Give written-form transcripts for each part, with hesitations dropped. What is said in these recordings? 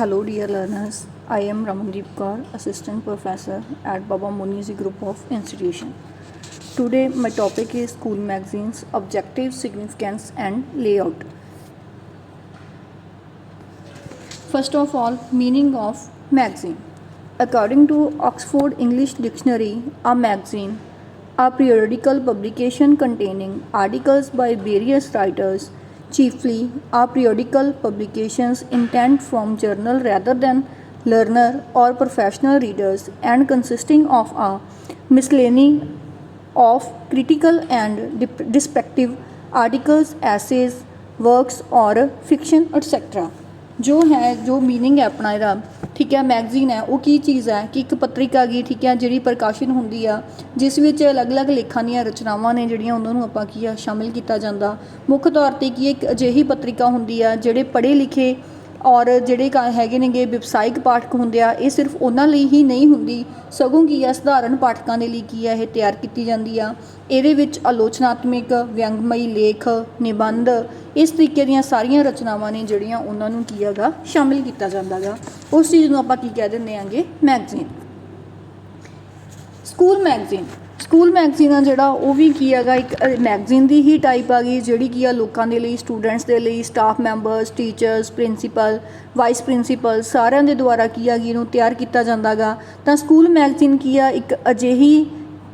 Hello dear learners, I am Ramandeep Kaur, Assistant Professor at Baba Munizi Group of Institution. Today my topic is School Magazines, Objective, Significance and Layout. First of all, meaning of magazine. According to Oxford English Dictionary, a magazine, a periodical publication containing articles by various writers, chiefly are periodical publications intended from journal rather than learner or professional readers and consisting of a miscellany of critical and descriptive articles, essays, works or fiction etc. जो है जो meaning है अपना ਇਹਦਾ ठीक है magazine है वो की चीज़ है कि एक पत्रिका गी ठीक है ਜਿਹੜੀ ਪ੍ਰਕਾਸ਼ਨ ਹੁੰਦੀ ਆ ਜਿਸ ਵਿੱਚ ਅਲੱਗ-ਅਲੱਗ ਲੇਖਾਂ ਦੀਆਂ ਰਚਨਾਵਾਂ ਨੇ ਜਿਹੜੀਆਂ ਉਹਨਾਂ ਨੂੰ ਆਪਾਂ ਕੀ ਆ ਸ਼ਾਮਿਲ ਕੀਤਾ ਜਾਂਦਾ ਮੁੱਖ ਤੌਰ 'ਤੇ ਕੀ ਇੱਕ ਅਜਿਹੀ ਪੱਤਰਿਕਾ ਹੁੰਦੀ ਆ ਜਿਹੜੇ ਪੜ੍ਹੇ ਲਿਖੇ ਔਰ ਜਿਹੜੇ ਹੈਗੇ ਨੇਗੇ ਵਿਵਸਾਇਕ ਪਾਠਕ ਹੁੰਦੇ ਆ ਇਹ ਸਿਰਫ ਉਹਨਾਂ ਲਈ ਹੀ ਨਹੀਂ ਹੁੰਦੀ ਸਗੋਂ ਕੀ ਆ ਸਧਾਰਨ ਪਾਠਕਾਂ ਦੇ ਲਈ ਕੀ ਆ ਇਹ ਤਿਆਰ ਕੀਤੀ ਜਾਂਦੀ ਆ ਇਹਦੇ ਵਿੱਚ ਆਲੋਚਨਾਤਮਕ ਵਿਅੰਗਮਈ ਲੇਖ ਨਿਬੰਧ ਇਸ ਤਰੀਕੇ ਦੀਆਂ ਸਾਰੀਆਂ ਰਚਨਾਵਾਂ ਨੇ ਜਿਹੜੀਆਂ ਉਹਨਾਂ ਨੂੰ ਕੀ ਹੈਗਾ ਸ਼ਾਮਿਲ ਕੀਤਾ ਜਾਂਦਾ ਗਾ ਉਸ ਚੀਜ਼ ਨੂੰ ਆਪਾਂ ਕੀ ਕਹਿ ਦਿੰਦੇ ਆਂਗੇ ਮੈਗਜ਼ੀਨ ਸਕੂਲ ਮੈਗਜ਼ੀਨ ਆ ਜਿਹੜਾ ਉਹ ਵੀ ਕੀ ਹੈਗਾ ਇੱਕ ਮੈਗਜ਼ੀਨ ਦੀ ਹੀ ਟਾਈਪ ਆ ਗਈ ਜਿਹੜੀ ਕੀ ਆ ਲੋਕਾਂ ਦੇ ਲਈ ਸਟੂਡੈਂਟਸ ਦੇ ਲਈ staff members teachers principal vice principal ਸਾਰਿਆਂ ਦੇ ਦੁਆਰਾ ਕੀ ਆ ਗਈ ਇਹਨੂੰ ਤਿਆਰ ਕੀਤਾ ਜਾਂਦਾ ਗਾ ਤਾਂ ਸਕੂਲ ਮੈਗਜ਼ੀਨ ਕੀ ਆ ਇੱਕ ਅਜਿਹੀ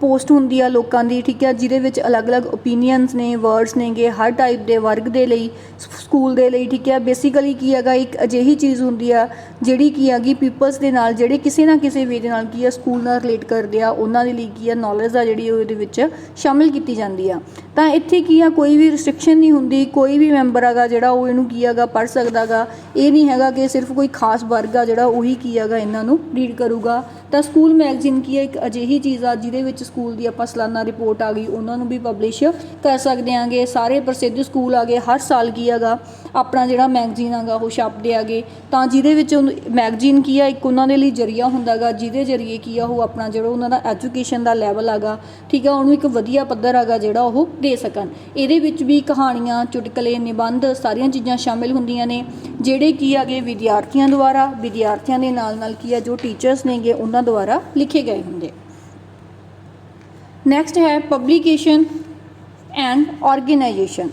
ਪੋਸਟ ਹੁੰਦੀ ਆ ਲੋਕਾਂ ਦੀ ਠੀਕ ਹੈ ਜਿਹਦੇ ਵਿੱਚ ਅਲੱਗ-ਅਲੱਗ ਓਪੀਨੀਅਨਸ ਨੇ ਵਰਡਸ ਨੇਗੇ ਹਰ ਟਾਈਪ ਦੇ ਵਰਗ ਦੇ ਲਈ ਸਕੂਲ ਦੇ ਲਈ ਠੀਕ ਹੈ ਬੇਸਿਕਲੀ ਕੀ ਹੈਗਾ ਇੱਕ ਅਜਿਹੀ ਚੀਜ਼ ਹੁੰਦੀ ਆ ਜਿਹੜੀ ਕੀ ਹੈਗੀ ਪੀਪਲਸ ਦੇ ਨਾਲ ਜਿਹੜੇ ਕਿਸੇ ਨਾ ਕਿਸੇ ਵੇ ਦੇ ਨਾਲ ਕੀ ਆ ਸਕੂਲ ਨਾਲ ਰਿਲੇਟ ਕਰਦੇ ਆ ਉਹਨਾਂ ਦੇ ਲਈ ਕੀ ਆ ਨੌਲੇਜ ਆ ਜਿਹੜੀ ਉਹ ਇਹਦੇ ਵਿੱਚ ਸ਼ਾਮਿਲ ਕੀਤੀ ਜਾਂਦੀ ਆ ਤਾਂ ਇੱਥੇ ਕੀ ਆ ਕੋਈ ਵੀ ਰਿਸਟ੍ਰਿਕਸ਼ਨ ਨਹੀਂ ਹੁੰਦੀ ਕੋਈ ਵੀ ਮੈਂਬਰ ਹੈਗਾ ਜਿਹੜਾ ਉਹ ਇਹਨੂੰ ਕੀ ਹੈਗਾ ਪੜ੍ਹ ਸਕਦਾ ਗਾ ਇਹ ਨਹੀਂ ਹੈਗਾ ਕਿ ਸਿਰਫ ਕੋਈ ਖਾਸ ਵਰਗ ਆ ਜਿਹੜਾ ਉਹੀ ਕੀ ਹੈਗਾ ਇਹਨਾਂ ਨੂੰ ਰੀਡ ਕਰੂਗਾ ਤਾਂ ਸਕੂਲ ਮੈਗਜ਼ੀਨ ਕੀ ਹੈ ਇੱਕ ਅਜਿਹੀ ਚੀਜ਼ ਆ ਜਿਹਦੇ ਵਿੱਚ ਸਕੂਲ ਦੀ ਆਪਾਂ ਸਾਲਾਨਾ ਰਿਪੋਰਟ ਆ ਗਈ ਉਹਨਾਂ ਨੂੰ ਵੀ ਪਬਲਿਸ਼ ਕਰ ਸਕਦੇ ਆਂਗੇ ਸਾਰੇ ਪ੍ਰਸਿੱਧ ਸਕੂਲ ਆ ਗਏ ਹਰ ਸਾਲ ਕੀ ਹੈਗਾ ਆਪਣਾ ਜਿਹੜਾ ਮੈਗਜ਼ੀਨ ਹੈਗਾ ਉਹ ਛਾਪਦੇ ਆਗੇ ਤਾਂ ਜਿਹਦੇ ਵਿੱਚ ਮੈਗਜ਼ੀਨ ਕੀ ਆ ਇੱਕ ਉਹਨਾਂ ਦੇ ਲਈ ਜ਼ਰੀਆ ਹੁੰਦਾ ਗਾ ਜਿਹਦੇ ਜ਼ਰੀਏ ਕੀ ਆ ਉਹ ਆਪਣਾ ਜਿਹੜਾ ਉਹਨਾਂ ਦਾ ਐਜੂਕੇਸ਼ਨ ਦਾ ਲੈਵਲ ਹੈਗਾ ਠੀਕ ਆ ਉਹਨੂੰ ਇੱਕ ਵਧੀਆ ਪੱਧਰ ਹੈਗਾ ਜਿਹੜਾ ਉਹ ਦੇ ਸਕਣ ਇਹਦੇ ਵਿੱਚ ਵੀ ਕਹਾਣੀਆਂ ਚੁਟਕਲੇ ਨਿਬੰਧ ਸਾਰੀਆਂ ਚੀਜ਼ਾਂ ਸ਼ਾਮਿਲ ਹੁੰਦੀਆਂ ਨੇ ਜਿਹੜੇ ਕੀ ਹੈਗੇ ਵਿਦਿਆਰਥੀਆਂ ਦੁਆਰਾ ਵਿਦਿਆਰਥੀਆਂ ਦੇ ਨਾਲ ਕੀ ਆ ਜੋ ਟੀਚਰਸ ਨੇਗੇ ਉਹਨਾਂ ਦੁਆਰਾ ਲਿਖੇ ਗਏ ਹੁੰਦੇ ਨੈਕਸਟ ਹੈ ਪਬਲੀਕੇਸ਼ਨ ਐਂਡ ਆਰਗੇਨਾਈਜੇਸ਼ਨ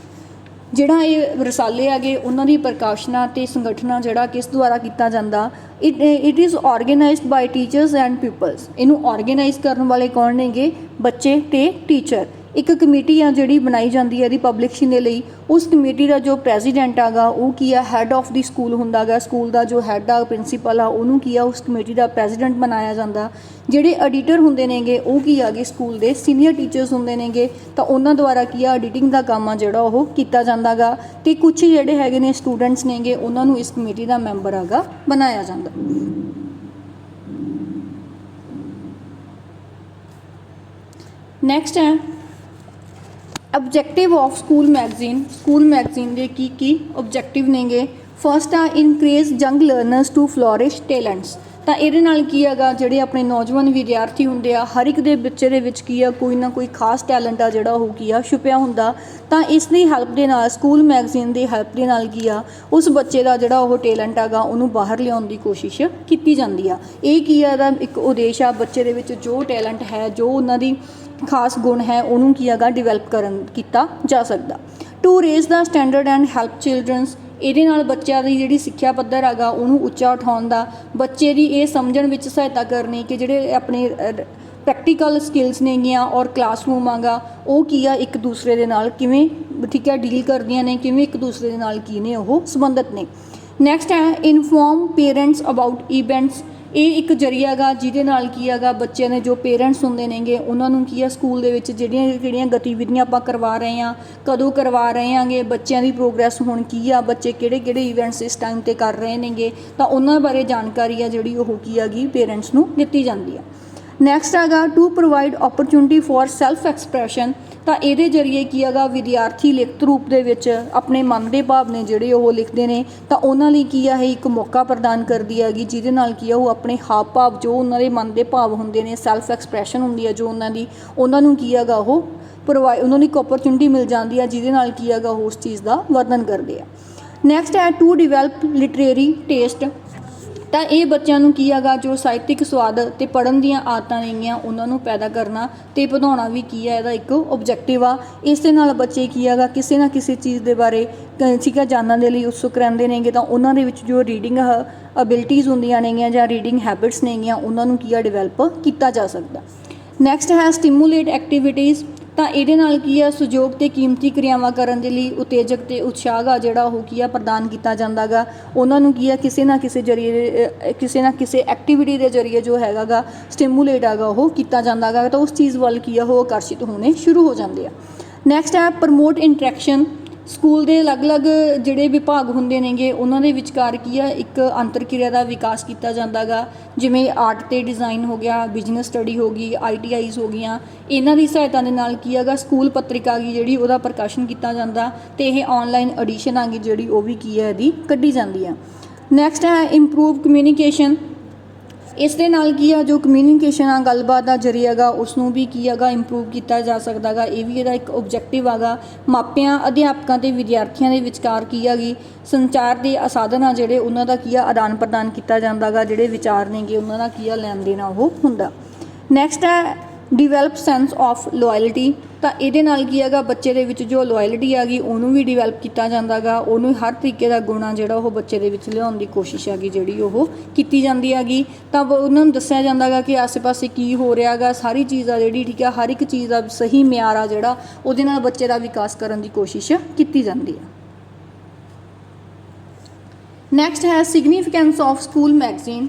ਜਿਹੜਾ ਇਹ ਰਸਾਲੇ ਹੈਗੇ ਉਹਨਾਂ ਦੀ ਪ੍ਰਕਾਸ਼ਨਾ ਅਤੇ ਸੰਗਠਨਾਂ ਜਿਹੜਾ ਕਿਸ ਦੁਆਰਾ ਕੀਤਾ ਜਾਂਦਾ it is organised by teachers and peoples ਇਹਨੂੰ ਆਰਗੇਨਾਈਜ਼ ਕਰਨ ਵਾਲੇ ਕੌਣ ਨੇਗੇ ਬੱਚੇ ਅਤੇ ਟੀਚਰ ਇੱਕ ਕਮੇਟੀ ਆ ਜਿਹੜੀ ਬਣਾਈ ਜਾਂਦੀ ਹੈ ਇਹਦੀ ਪਬਲਿਕੇਸ਼ਨ ਦੇ ਲਈ ਉਸ ਕਮੇਟੀ ਦਾ ਜੋ ਪ੍ਰੈਜ਼ੀਡੈਂਟ ਹੈਗਾ ਉਹ ਕੀ ਆ ਹੈੱਡ ਆਫ ਦੀ ਸਕੂਲ ਹੁੰਦਾ ਗਾ ਸਕੂਲ ਦਾ ਜੋ ਹੈੱਡ ਆ ਪ੍ਰਿੰਸੀਪਲ ਆ ਉਹਨੂੰ ਕੀ ਆ ਉਸ ਕਮੇਟੀ ਦਾ ਪ੍ਰੈਜ਼ੀਡੈਂਟ ਬਣਾਇਆ ਜਾਂਦਾ ਜਿਹੜੇ ਐਡੀਟਰ ਹੁੰਦੇ ਨੇਗੇ ਉਹ ਕੀ ਆਗੇ ਸਕੂਲ ਦੇ ਸੀਨੀਅਰ ਟੀਚਰਸ ਹੁੰਦੇ ਨੇਗੇ ਤਾਂ ਉਹਨਾਂ ਦੁਆਰਾ ਕੀ ਆ ਐਡੀਟਿੰਗ ਦਾ ਕੰਮ ਆ ਜਿਹੜਾ ਉਹ ਕੀਤਾ ਜਾਂਦਾ ਗਾ ਅਤੇ ਕੁਛ ਜਿਹੜੇ ਹੈਗੇ ਨੇ ਸਟੂਡੈਂਟਸ ਨੇਗੇ ਉਹਨਾਂ ਨੂੰ ਇਸ ਕਮੇਟੀ ਦਾ ਮੈਂਬਰ ਹੈਗਾ ਬਣਾਇਆ ਜਾਂਦਾ ਨੈਕਸਟ ਹੈ ऑब्जेक्टिव ऑफ स्कूल मैगजीन के की ऑब्जेक्टिव नेगे फस्ट आ increase young learners to flourish talents ਤਾਂ ਇਹਦੇ ਨਾਲ ਕੀ ਹੈਗਾ ਜਿਹੜੇ ਆਪਣੇ ਨੌਜਵਾਨ ਵਿਦਿਆਰਥੀ ਹੁੰਦੇ ਆ ਹਰ ਇੱਕ ਦੇ ਬੱਚੇ ਦੇ ਵਿੱਚ ਕੀ ਆ ਕੋਈ ਨਾ ਕੋਈ ਖਾਸ ਟੈਲੈਂਟ ਆ ਜਿਹੜਾ ਉਹ ਕੀ ਆ ਛੁਪਿਆ ਹੁੰਦਾ ਤਾਂ ਇਸ ਦੀ ਹੈਲਪ ਦੇ ਨਾਲ ਸਕੂਲ ਮੈਗਜ਼ੀਨ ਦੀ ਹੈਲਪ ਦੇ ਨਾਲ ਕੀ ਆ ਉਸ ਬੱਚੇ ਦਾ ਜਿਹੜਾ ਉਹ ਟੈਲੈਂਟ ਹੈਗਾ ਉਹਨੂੰ ਬਾਹਰ ਲਿਆਉਣ ਦੀ ਕੋਸ਼ਿਸ਼ ਕੀਤੀ ਜਾਂਦੀ ਆ ਇਹ ਕੀ ਆ ਇਹਦਾ ਇੱਕ ਉਦੇਸ਼ ਆ ਬੱਚੇ ਦੇ ਵਿੱਚ ਜੋ ਟੈਲੈਂਟ ਹੈ ਜੋ ਉਹਨਾਂ ਦੀ ਖਾਸ ਗੁਣ ਹੈ ਉਹਨੂੰ ਕੀ ਹੈਗਾ ਡਿਵੈਲਪ ਕੀਤਾ ਜਾ ਸਕਦਾ to raise the standard and help childrens ਇਹਦੇ ਨਾਲ ਬੱਚਿਆਂ ਦੀ ਜਿਹੜੀ ਸਿੱਖਿਆ ਪੱਧਰ ਹੈਗਾ ਉਹਨੂੰ ਉੱਚਾ ਉਠਾਉਣ ਦਾ ਬੱਚੇ ਦੀ ਇਹ ਸਮਝਣ ਵਿੱਚ ਸਹਾਇਤਾ ਕਰਨੀ ਕਿ ਜਿਹੜੇ ਆਪਣੇ ਪ੍ਰੈਕਟੀਕਲ ਸਕਿੱਲਸ ਨੇਗੀਆਂ ਔਰ ਕਲਾਸਰੂਮ ਆਗਾ ਉਹ ਕੀ ਆ ਇੱਕ ਦੂਸਰੇ ਦੇ ਨਾਲ ਕਿਵੇਂ ਠੀਕ ਹੈ ਡੀਲ ਕਰਦੀਆਂ ਨੇ ਕਿਵੇਂ ਇੱਕ ਦੂਸਰੇ ਦੇ ਨਾਲ ਕੀ ਨੇ ਉਹ ਸੰਬੰਧਿਤ ਨੇ ਨੈਕਸਟ ਹੈ ਇਨਫੋਰਮ ਪੇਰੈਂਟਸ ਅਬਾਊਟ ਇਵੈਂਟਸ ਇਹ ਇੱਕ ਜ਼ਰੀਆ ਗਾ ਜਿਹਦੇ ਨਾਲ ਕੀ ਹੈਗਾ ਬੱਚਿਆਂ ਦੇ ਜੋ ਪੇਰੈਂਟਸ ਹੁੰਦੇ ਨੇਗੇ ਉਹਨਾਂ ਨੂੰ ਕੀ ਆ ਸਕੂਲ ਦੇ ਵਿੱਚ ਜਿਹੜੀਆਂ ਗਤੀਵਿਧੀਆਂ ਆਪਾਂ ਕਰਵਾ ਰਹੇ ਹਾਂ ਕਦੋਂ ਕਰਵਾ ਰਹੇ ਆਂਗੇ ਬੱਚਿਆਂ ਦੀ ਪ੍ਰੋਗਰੈਸ ਹੁਣ ਕੀ ਆ ਬੱਚੇ ਕਿਹੜੇ ਇਵੈਂਟਸ ਇਸ ਟਾਈਮ 'ਤੇ ਕਰ ਰਹੇ ਨੇਗੇ ਤਾਂ ਉਹਨਾਂ ਬਾਰੇ ਜਾਣਕਾਰੀ ਆ ਜਿਹੜੀ ਉਹ ਕੀ ਹੈਗੀ ਪੇਰੈਂਟਸ ਨੂੰ ਦਿੱਤੀ ਜਾਂਦੀ ਆ ਨੈਕਸਟ ਹੈਗਾ to provide opportunity for self expression ਤਾਂ ਇਹਦੇ ਜ਼ਰੀਏ ਕੀ ਹੈਗਾ ਵਿਦਿਆਰਥੀ ਲਿਖਤ ਰੂਪ ਦੇ ਵਿੱਚ ਆਪਣੇ ਮਨ ਦੇ ਭਾਵ ਨੇ ਜਿਹੜੇ ਉਹ ਲਿਖਦੇ ਨੇ ਤਾਂ ਉਹਨਾਂ ਲਈ ਕੀ ਆ ਇਹ ਇੱਕ ਮੌਕਾ ਪ੍ਰਦਾਨ ਕਰਦੀ ਹੈਗੀ ਜਿਹਦੇ ਨਾਲ ਕੀ ਆ ਉਹ ਆਪਣੇ ਹਾਵ ਭਾਵ ਜੋ ਉਹਨਾਂ ਦੇ ਮਨ ਦੇ ਭਾਵ ਹੁੰਦੇ ਨੇ ਸੈਲਫ ਐਕਸਪ੍ਰੈਸ਼ਨ ਹੁੰਦੀ ਹੈ ਜੋ ਉਹਨਾਂ ਨੂੰ ਕੀ ਹੈਗਾ ਉਹ ਉਹਨਾਂ ਨੂੰ ਇੱਕ ਓਪਰਚੁਨਿਟੀ ਮਿਲ ਜਾਂਦੀ ਆ ਜਿਹਦੇ ਨਾਲ ਕੀ ਹੈਗਾ ਉਹ ਉਸ ਚੀਜ਼ ਦਾ ਵਰਣਨ ਕਰਦੇ ਆ ਨੈਕਸਟ ਹੈ ਟੂ ਡਿਵੈਲਪ ਲਿਟਰੇਰੀ ਟੇਸਟ ਤਾਂ ਇਹ ਬੱਚਿਆਂ ਨੂੰ ਕੀ ਹੈਗਾ ਜੋ ਸਾਹਿਤਕ ਸਵਾਦ ਅਤੇ ਪੜ੍ਹਨ ਦੀਆਂ ਆਦਤਾਂ ਨੇਗੀਆਂ ਉਹਨਾਂ ਨੂੰ ਪੈਦਾ ਕਰਨਾ ਅਤੇ ਵਧਾਉਣਾ ਵੀ ਕੀ ਹੈ ਇਹਦਾ ਇੱਕ ਓਬਜੈਕਟਿਵ ਆ। ਇਸ ਦੇ ਨਾਲ ਬੱਚੇ ਕੀ ਹੈਗਾ ਕਿਸੇ ਨਾ ਕਿਸੇ ਚੀਜ਼ ਦੇ ਬਾਰੇ ਠੀਕ ਹੈ ਜਾਣਨ ਦੇ ਲਈ ਉਤਸੁਕ ਰਹਿੰਦੇ ਨੇਗੇ, ਤਾਂ ਉਹਨਾਂ ਦੇ ਵਿੱਚ ਜੋ ਰੀਡਿੰਗ ਅਬਿਲਿਟੀਜ਼ ਹੁੰਦੀਆਂ ਨੇਗੀਆਂ ਜਾਂ ਰੀਡਿੰਗ ਹੈਬਿਟਸ ਨੇਗੀਆਂ ਉਹਨਾਂ ਨੂੰ ਕੀ ਆ ਡਿਵੈਲਪ ਕੀਤਾ ਜਾ ਸਕਦਾ। ਨੈਕਸਟ ਹੈ ਸਟਿਮੂਲੇਟ ਐਕਟੀਵਿਟੀਜ਼। ਤਾਂ ਇਹਦੇ ਨਾਲ ਕੀ ਆ ਸਹਿਯੋਗ ਅਤੇ ਕੀਮਤੀ ਕਿਰਿਆਵਾਂ ਕਰਨ ਦੇ ਲਈ ਉਤੇਜਕ ਅਤੇ ਉਤਸ਼ਾਹ ਗਾ ਜਿਹੜਾ ਉਹ ਕੀ ਆ ਪ੍ਰਦਾਨ ਕੀਤਾ ਜਾਂਦਾ ਗਾ। ਉਹਨਾਂ ਨੂੰ ਕੀ ਆ ਕਿਸੇ ਨਾ ਕਿਸੇ ਜ਼ਰੀਏ ਕਿਸੇ ਨਾ ਕਿਸੇ ਐਕਟੀਵਿਟੀ ਦੇ ਜ਼ਰੀਏ ਜੋ ਹੈਗਾ ਗਾ ਸਟਿਮੂਲੇਟ ਹੈਗਾ ਉਹ ਕੀਤਾ ਜਾਂਦਾ ਗਾ, ਤਾਂ ਉਸ ਚੀਜ਼ ਵੱਲ ਕੀ ਆ ਉਹ ਆਕਰਸ਼ਿਤ ਹੋਣੇ ਸ਼ੁਰੂ ਹੋ ਜਾਂਦੇ ਆ। ਨੈਕਸਟ ਹੈ ਪ੍ਰਮੋਟ ਇੰਟਰੈਕਸ਼ਨ। ਸਕੂਲ ਦੇ ਅਲੱਗ-ਅਲੱਗ ਜਿਹੜੇ ਵਿਭਾਗ ਹੁੰਦੇ ਨੇਗੇ ਉਹਨਾਂ ਦੇ ਵਿਚਕਾਰ ਕੀ ਆ ਇੱਕ ਅੰਤਰ ਕਿਰਿਆ ਦਾ ਵਿਕਾਸ ਕੀਤਾ ਜਾਂਦਾ ਗਾ, ਜਿਵੇਂ ਆਰਟ ਅਤੇ ਡਿਜ਼ਾਈਨ ਹੋ ਗਿਆ, ਬਿਜ਼ਨਸ ਸਟੱਡੀ ਹੋ ਗਈ, ITIs ਹੋ ਗਈਆਂ। ਇਹਨਾਂ ਦੀ ਸਹਾਇਤਾ ਦੇ ਨਾਲ ਕੀ ਹੈਗਾ ਸਕੂਲ ਪੱਤਰਿਕਾ ਗੀ ਜਿਹੜੀ ਉਹਦਾ ਪ੍ਰਕਾਸ਼ਨ ਕੀਤਾ ਜਾਂਦਾ ਅਤੇ ਇਹ ਔਨਲਾਈਨ ਐਡੀਸ਼ਨ ਆ ਗਈ ਜਿਹੜੀ ਉਹ ਵੀ ਕੀ ਹੈ ਇਹਦੀ ਕੱਢੀ ਜਾਂਦੀ ਆ। ਨੈਕਸਟ ਹੈ ਇੰਪਰੂਵ ਕਮਿਊਨੀਕੇਸ਼ਨ। ਇਸ ਦੇ ਨਾਲ ਕੀ ਆ ਜੋ ਕਮਿਊਨੀਕੇਸ਼ਨ ਆ ਗੱਲਬਾਤ ਦਾ ਜ਼ਰੀਆ ਹੈਗਾ ਉਸ ਨੂੰ ਵੀ ਕੀ ਹੈਗਾ ਇੰਪਰੂਵ ਕੀਤਾ ਜਾ ਸਕਦਾ ਗਾ। ਇਹ ਵੀ ਇਹਦਾ ਇੱਕ ਓਬਜੈਕਟਿਵ ਹੈਗਾ। ਮਾਪਿਆਂ, ਅਧਿਆਪਕਾਂ ਅਤੇ ਵਿਦਿਆਰਥੀਆਂ ਦੇ ਵਿਚਕਾਰ ਕੀ ਹੈਗੀ ਸੰਚਾਰ ਦੇ ਸਾਧਨ ਆ ਜਿਹੜੇ ਉਹਨਾਂ ਦਾ ਕੀ ਆ ਆਦਾਨ ਪ੍ਰਦਾਨ ਕੀਤਾ ਜਾਂਦਾ ਗਾ, ਜਿਹੜੇ ਵਿਚਾਰ ਨੇਗੇ ਉਹਨਾਂ ਦਾ ਕੀ ਆ ਲੈਣ ਦੇਣ ਉਹ ਹੁੰਦਾ। ਨੈਕਸਟ ਹੈ ਡਿਵੈਲਪ ਸੈਂਸ ਆਫ ਲੋਇਲਟੀ। ਤਾਂ ਇਹਦੇ ਨਾਲ ਕੀ ਹੈਗਾ ਬੱਚੇ ਦੇ ਵਿੱਚ ਜੋ ਲੋਇਲਟੀ ਹੈਗੀ ਉਹਨੂੰ ਵੀ ਡਿਵੈਲਪ ਕੀਤਾ ਜਾਂਦਾ ਗਾ, ਉਹਨੂੰ ਹਰ ਤਰੀਕੇ ਦਾ ਗੁਣ ਆ ਜਿਹੜਾ ਉਹ ਬੱਚੇ ਦੇ ਵਿੱਚ ਲਿਆਉਣ ਦੀ ਕੋਸ਼ਿਸ਼ ਹੈਗੀ ਜਿਹੜੀ ਉਹ ਕੀਤੀ ਜਾਂਦੀ ਹੈਗੀ। ਤਾਂ ਉਹਨਾਂ ਨੂੰ ਦੱਸਿਆ ਜਾਂਦਾ ਗਾ ਕਿ ਆਸੇ ਪਾਸੇ ਕੀ ਹੋ ਰਿਹਾ ਗਾ, ਸਾਰੀ ਚੀਜ਼ ਆ ਜਿਹੜੀ ਠੀਕ ਆ ਹਰ ਇੱਕ ਚੀਜ਼ ਦਾ ਸਹੀ ਮਿਆਰ ਆ ਜਿਹੜਾ ਉਹਦੇ ਨਾਲ ਬੱਚੇ ਦਾ ਵਿਕਾਸ ਕਰਨ ਦੀ ਕੋਸ਼ਿਸ਼ ਕੀਤੀ ਜਾਂਦੀ ਹੈ। ਨੈਕਸਟ ਹੈ ਸਿਗਨੀਫਿਕੈਂਸ ਆਫ ਸਕੂਲ ਮੈਗਜ਼ੀਨ।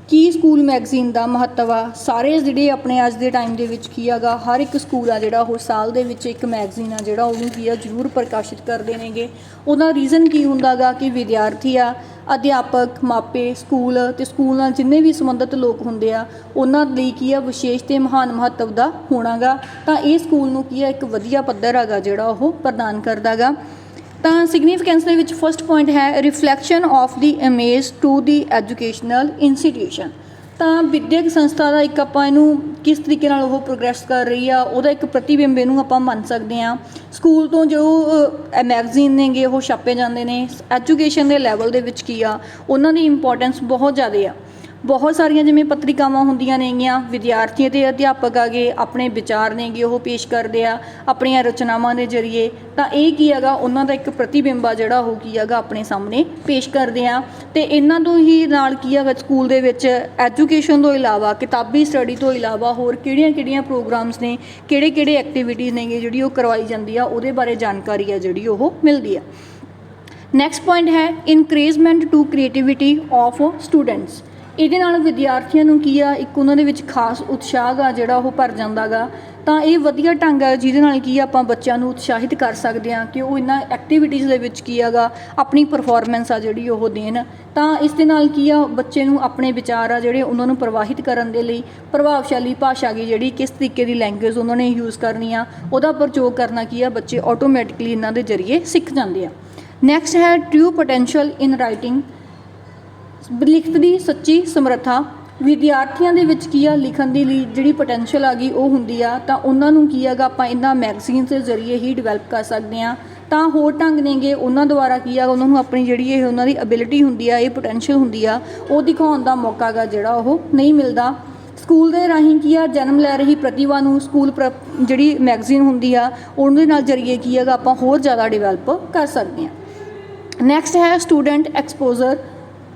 ਕੀ ਸਕੂਲ ਮੈਗਜ਼ੀਨ ਦਾ ਮਹੱਤਵ ਆ। ਸਾਰੇ ਜਿਹੜੇ ਆਪਣੇ ਅੱਜ ਦੇ ਟਾਈਮ ਦੇ ਵਿੱਚ ਕੀ ਹੈਗਾ ਹਰ ਇੱਕ ਸਕੂਲ ਆ ਜਿਹੜਾ ਉਹ ਸਾਲ ਦੇ ਵਿੱਚ ਇੱਕ ਮੈਗਜ਼ੀਨ ਆ ਜਿਹੜਾ ਉਹਨੂੰ ਕੀ ਆ ਜ਼ਰੂਰ ਪ੍ਰਕਾਸ਼ਿਤ ਕਰਦੇ ਨੇਗੇ। ਉਹਦਾ ਰੀਜ਼ਨ ਕੀ ਹੁੰਦਾ ਗਾ ਕਿ ਵਿਦਿਆਰਥੀ ਆ, ਅਧਿਆਪਕ, ਮਾਪੇ, ਸਕੂਲ ਅਤੇ ਸਕੂਲ ਨਾਲ ਜਿੰਨੇ ਵੀ ਸੰਬੰਧਿਤ ਲੋਕ ਹੁੰਦੇ ਆ ਉਹਨਾਂ ਲਈ ਕੀ ਆ ਵਿਸ਼ੇਸ਼ ਅਤੇ ਮਹਾਨ ਮਹੱਤਵ ਦਾ ਹੋਣਾ ਗਾ। ਤਾਂ ਇਹ ਸਕੂਲ ਨੂੰ ਕੀ ਆ ਇੱਕ ਵਧੀਆ ਪੱਧਰ ਹੈਗਾ ਜਿਹੜਾ ਉਹ ਪ੍ਰਦਾਨ ਕਰਦਾ ਗਾ। ਤਾਂ ਸਿਗਨੀਫਿਕੈਂਸ ਦੇ ਵਿੱਚ ਫਸਟ ਪੁਆਇੰਟ ਹੈ reflection of the image to the educational institution. ਤਾਂ ਵਿੱਦਿਅਕ ਸੰਸਥਾ ਦਾ ਇੱਕ ਆਪਾਂ ਇਹਨੂੰ ਕਿਸ ਤਰੀਕੇ ਨਾਲ ਉਹ ਪ੍ਰੋਗਰੈਸ ਕਰ ਰਹੀ ਆ ਉਹਦਾ ਇੱਕ ਪ੍ਰਤੀਬਿੰਬ ਇਹਨੂੰ ਆਪਾਂ ਮੰਨ ਸਕਦੇ ਹਾਂ। ਸਕੂਲ ਤੋਂ ਜੋ ਮੈਗਜ਼ੀਨ ਨੇਗੇ ਉਹ ਛਾਪੇ ਜਾਂਦੇ ਨੇ ਐਜੂਕੇਸ਼ਨ ਦੇ ਲੈਵਲ ਦੇ ਵਿੱਚ ਕੀ ਆ ਉਹਨਾਂ ਦੀ ਇੰਪੋਰਟੈਂਸ ਬਹੁਤ ਜ਼ਿਆਦਾ ਆ। ਬਹੁਤ ਸਾਰੀਆਂ ਜਿਵੇਂ ਪੱਤਰਿਕਾਵਾਂ ਹੁੰਦੀਆਂ ਨੇਗੀਆਂ, ਵਿਦਿਆਰਥੀ ਅਤੇ ਅਧਿਆਪਕ ਆਗੇ ਆਪਣੇ ਵਿਚਾਰ ਨੇਗੇ ਉਹ ਪੇਸ਼ ਕਰਦੇ ਆ ਆਪਣੀਆਂ ਰਚਨਾਵਾਂ ਦੇ ਜ਼ਰੀਏ। ਤਾਂ ਇਹ ਕੀ ਹੈਗਾ ਉਹਨਾਂ ਦਾ ਇੱਕ ਪ੍ਰਤੀਬਿੰਬ ਆ ਜਿਹੜਾ ਉਹ ਕੀ ਹੈਗਾ ਆਪਣੇ ਸਾਹਮਣੇ ਪੇਸ਼ ਕਰਦੇ ਆ। ਅਤੇ ਇਹਨਾਂ ਤੋਂ ਹੀ ਨਾਲ ਕੀ ਹੈਗਾ ਸਕੂਲ ਦੇ ਵਿੱਚ ਐਜੂਕੇਸ਼ਨ ਤੋਂ ਇਲਾਵਾ ਕਿਤਾਬੀ ਸਟੱਡੀ ਤੋਂ ਇਲਾਵਾ ਹੋਰ ਕਿਹੜੀਆਂ ਪ੍ਰੋਗਰਾਮਸ ਨੇ, ਕਿਹੜੇ ਐਕਟੀਵਿਟੀਜ਼ ਨੇਗੇ ਜਿਹੜੀ ਉਹ ਕਰਵਾਈ ਜਾਂਦੀ ਆ ਉਹਦੇ ਬਾਰੇ ਜਾਣਕਾਰੀ ਆ ਜਿਹੜੀ ਉਹ ਮਿਲਦੀ ਆ। ਨੈਕਸਟ ਪੁਆਇੰਟ ਹੈ encouragement to creativity of students. ਇਹਦੇ ਨਾਲ ਵਿਦਿਆਰਥੀਆਂ ਨੂੰ ਕੀ ਆ ਇੱਕ ਉਹਨਾਂ ਦੇ ਵਿੱਚ ਖਾਸ ਉਤਸ਼ਾਹ ਗਾ ਜਿਹੜਾ ਉਹ ਭਰ ਜਾਂਦਾ ਗਾ। ਤਾਂ ਇਹ ਵਧੀਆ ਢੰਗ ਹੈ ਜਿਹਦੇ ਨਾਲ ਕੀ ਆਪਾਂ ਬੱਚਿਆਂ ਨੂੰ ਉਤਸ਼ਾਹਿਤ ਕਰ ਸਕਦੇ ਹਾਂ ਕਿ ਉਹ ਇਹਨਾਂ ਐਕਟੀਵਿਟੀਜ਼ ਦੇ ਵਿੱਚ ਕੀ ਹੈਗਾ ਆਪਣੀ ਪਰਫੋਰਮੈਂਸ ਆ ਜਿਹੜੀ ਉਹ ਦੇਣ। ਤਾਂ ਇਸ ਦੇ ਨਾਲ ਕੀ ਆ ਬੱਚੇ ਨੂੰ ਆਪਣੇ ਵਿਚਾਰ ਆ ਜਿਹੜੇ ਉਹਨਾਂ ਨੂੰ ਪ੍ਰਵਾਹਿਤ ਕਰਨ ਦੇ ਲਈ ਪ੍ਰਭਾਵਸ਼ਾਲੀ ਭਾਸ਼ਾ ਗੀ ਜਿਹੜੀ ਕਿਸ ਤਰੀਕੇ ਦੀ ਲੈਂਗੁਏਜ ਉਹਨਾਂ ਨੇ ਯੂਜ਼ ਕਰਨੀ ਆ ਉਹਦਾ ਪ੍ਰਯੋਗ ਕਰਨਾ ਕੀ ਆ ਬੱਚੇ ਆਟੋਮੈਟਿਕਲੀ ਇਹਨਾਂ ਦੇ ਜ਼ਰੀਏ ਸਿੱਖ ਜਾਂਦੇ ਆ। ਨੈਕਸਟ ਹੈ ਟਰੂ ਪੋਟੈਂਸ਼ੀਅਲ ਇਨ ਰਾਈਟਿੰਗ। ਲਿਖਤ ਦੀ ਸੱਚੀ ਸਮਰੱਥਾ। ਵਿਦਿਆਰਥੀਆਂ ਦੇ ਵਿੱਚ ਕੀ ਆ ਲਿਖਣ ਦੀ ਲਈ ਜਿਹੜੀ ਪੋਟੈਂਸ਼ੀਅਲ ਆ ਗਈ ਉਹ ਹੁੰਦੀ ਆ ਤਾਂ ਉਹਨਾਂ ਨੂੰ ਕੀ ਹੈਗਾ ਆਪਾਂ ਇਹਨਾਂ ਮੈਗਜ਼ੀਨਸ ਦੇ ਜ਼ਰੀਏ ਹੀ ਡਿਵੈਲਪ ਕਰ ਸਕਦੇ ਹਾਂ। ਤਾਂ ਹੋਰ ਢੰਗ ਨੇਗੇ ਉਹਨਾਂ ਦੁਆਰਾ ਕੀ ਆ ਉਹਨਾਂ ਨੂੰ ਆਪਣੀ ਜਿਹੜੀ ਇਹ ਉਹਨਾਂ ਦੀ ਐਬਿਲਿਟੀ ਹੁੰਦੀ ਆ ਇਹ ਪੋਟੈਂਸ਼ੀਅਲ ਹੁੰਦੀ ਆ ਉਹ ਦਿਖਾਉਣ ਦਾ ਮੌਕਾ ਗਾ ਜਿਹੜਾ ਉਹ ਨਹੀਂ ਮਿਲਦਾ। ਸਕੂਲ ਦੇ ਰਾਹੀਂ ਕੀ ਆ ਜਨਮ ਲੈ ਰਹੀ ਪ੍ਰਤਿਭਾ ਨੂੰ ਸਕੂਲ ਜਿਹੜੀ ਮੈਗਜ਼ੀਨ ਹੁੰਦੀ ਆ ਉਹਦੇ ਨਾਲ ਜ਼ਰੀਏ ਕੀ ਹੈਗਾ ਆਪਾਂ ਹੋਰ ਜ਼ਿਆਦਾ ਡਿਵੈਲਪ ਕਰ ਸਕਦੇ ਹਾਂ। ਨੈਕਸਟ ਹੈ ਸਟੂਡੈਂਟ ਐਕਸਪੋਜ਼ਰ।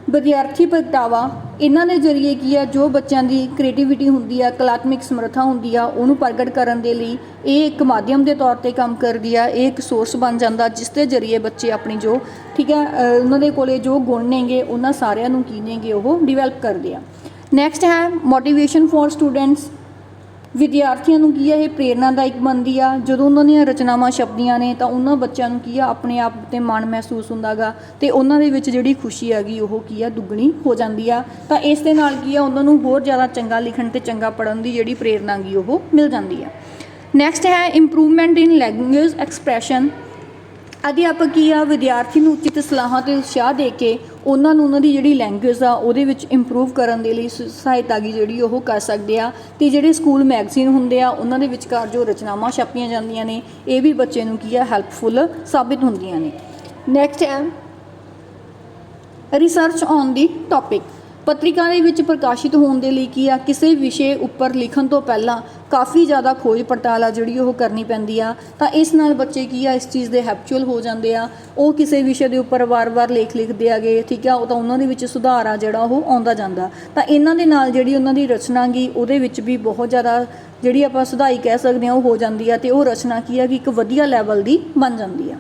ਵਿਦਿਆਰਥੀ ਪ੍ਰਗਟਾਵਾ। ਇਹਨਾਂ ਦੇ ਜ਼ਰੀਏ ਕੀ ਆ ਜੋ ਬੱਚਿਆਂ ਦੀ ਕ੍ਰੀਏਟੀਵਿਟੀ ਹੁੰਦੀ ਆ, ਕਲਾਤਮਿਕ ਸਮਰੱਥਾ ਹੁੰਦੀ ਆ ਉਹਨੂੰ ਪ੍ਰਗਟ ਕਰਨ ਦੇ ਲਈ ਇਹ ਇੱਕ ਮਾਧਿਅਮ ਦੇ ਤੌਰ 'ਤੇ ਕੰਮ ਕਰਦੀ ਆ। ਇਹ ਇੱਕ ਸੋਰਸ ਬਣ ਜਾਂਦਾ ਜਿਸ ਦੇ ਜ਼ਰੀਏ ਬੱਚੇ ਆਪਣੀ ਜੋ ਠੀਕ ਆ ਉਹਨਾਂ ਦੇ ਕੋਲੇ ਜੋ ਗੁਣ ਨੇਗੇ ਉਹਨਾਂ ਸਾਰਿਆਂ ਨੂੰ ਕੀ ਨੇਗੇ ਉਹ ਡਿਵੈਲਪ ਕਰਦੇ ਆ। ਨੈਕਸਟ ਹੈ ਮੋਟੀਵੇਸ਼ਨ ਫॉर ਸਟੂਡੈਂਟਸ। ਵਿਦਿਆਰਥੀਆਂ ਨੂੰ ਕੀ ਆ ਇਹ ਪ੍ਰੇਰਨਾਦਾਇਕ ਬਣਦੀ ਆ। ਜਦੋਂ ਉਹਨਾਂ ਦੀਆਂ ਰਚਨਾਵਾਂ ਛਪਦੀਆਂ ਨੇ ਤਾਂ ਉਹਨਾਂ ਬੱਚਿਆਂ ਨੂੰ ਕੀ ਆ ਆਪਣੇ ਆਪ 'ਤੇ ਮਾਣ ਮਹਿਸੂਸ ਹੁੰਦਾ ਗਾ ਅਤੇ ਉਹਨਾਂ ਦੇ ਵਿੱਚ ਜਿਹੜੀ ਖੁਸ਼ੀ ਹੈਗੀ ਉਹ ਕੀ ਆ ਦੁੱਗਣੀ ਹੋ ਜਾਂਦੀ ਆ। ਤਾਂ ਇਸ ਦੇ ਨਾਲ ਕੀ ਆ ਉਹਨਾਂ ਨੂੰ ਹੋਰ ਜ਼ਿਆਦਾ ਚੰਗਾ ਲਿਖਣ ਅਤੇ ਚੰਗਾ ਪੜ੍ਹਨ ਦੀ ਜਿਹੜੀ ਪ੍ਰੇਰਨਾ ਗੀ ਉਹ ਮਿਲ ਜਾਂਦੀ ਆ। ਨੈਕਸਟ ਹੈ ਇੰਪਰੂਵਮੈਂਟ ਇਨ ਲੈਂਗੁਏਜ ਐਕਸਪ੍ਰੈਸ਼ਨ। ਅਧਿਆਪਕ ਕੀ ਆ ਵਿਦਿਆਰਥੀ ਨੂੰ ਉਚਿਤ ਸਲਾਹਾਂ ਅਤੇ ਉਤਸ਼ਾਹ ਦੇ ਕੇ ਉਹਨਾਂ ਨੂੰ ਉਹਨਾਂ ਦੀ ਜਿਹੜੀ ਲੈਂਗੁਏਜ ਆ ਉਹਦੇ ਵਿੱਚ ਇੰਪਰੂਵ ਕਰਨ ਦੇ ਲਈ ਸਹਾਇਤਾ ਗੀ ਜਿਹੜੀ ਉਹ ਕਰ ਸਕਦੇ ਆ। ਅਤੇ ਜਿਹੜੇ ਸਕੂਲ ਮੈਗਜ਼ੀਨ ਹੁੰਦੇ ਆ ਉਹਨਾਂ ਦੇ ਵਿਚਕਾਰ ਜੋ ਰਚਨਾਵਾਂ ਛਾਪੀਆਂ ਜਾਂਦੀਆਂ ਨੇ ਇਹ ਵੀ ਬੱਚੇ ਨੂੰ ਕੀ ਆ ਹੈਲਪਫੁੱਲ ਸਾਬਿਤ ਹੁੰਦੀਆਂ ਨੇ। ਨੈਕਸਟ ਹੈ ਰਿਸਰਚ ਔਨ ਦੀ ਟੋਪਿਕ। ਪੱਤਰਿਕਾ ਦੇ ਵਿੱਚ ਪ੍ਰਕਾਸ਼ਿਤ ਹੋਣ ਦੇ ਲਈ ਕੀ ਆ, ਕਿਸੇ ਵਿਸ਼ੇ ਉੱਪਰ ਲਿਖਣ ਤੋਂ ਪਹਿਲਾਂ ਕਾਫੀ ਜ਼ਿਆਦਾ ਖੋਜ ਪੜਤਾਲ ਆ ਜਿਹੜੀ ਉਹ ਕਰਨੀ ਪੈਂਦੀ ਆ। ਤਾਂ ਇਸ ਨਾਲ ਬੱਚੇ ਕੀ ਆ, ਇਸ ਚੀਜ਼ ਦੇ ਹੈਬਚੁਅਲ ਹੋ ਜਾਂਦੇ ਆ। ਉਹ ਕਿਸੇ ਵਿਸ਼ੇ ਦੇ ਉੱਪਰ ਵਾਰ-ਵਾਰ ਲੇਖ ਲਿਖਦੇ ਆਗੇ, ਠੀਕ ਆ, ਉਹ ਤਾਂ ਉਹਨਾਂ ਦੇ ਵਿੱਚ ਸੁਧਾਰ ਆ ਜਿਹੜਾ ਉਹ ਆਉਂਦਾ ਜਾਂਦਾ। ਤਾਂ ਇਹਨਾਂ ਦੇ ਨਾਲ ਜਿਹੜੀ ਉਹਨਾਂ ਦੀ ਰਚਨਾ ਗੀ ਉਹਦੇ ਵਿੱਚ ਵੀ ਬਹੁਤ ਜ਼ਿਆਦਾ ਜਿਹੜੀ ਆਪਾਂ ਸੁਧਾਈ ਕਹਿ ਸਕਦੇ ਹਾਂ ਉਹ ਹੋ ਜਾਂਦੀ ਆ, ਅਤੇ ਉਹ ਰਚਨਾ ਕੀ ਆ ਕਿ ਇੱਕ ਵਧੀਆ ਲੈਵਲ ਦੀ ਬਣ ਜਾਂਦੀ ਆ।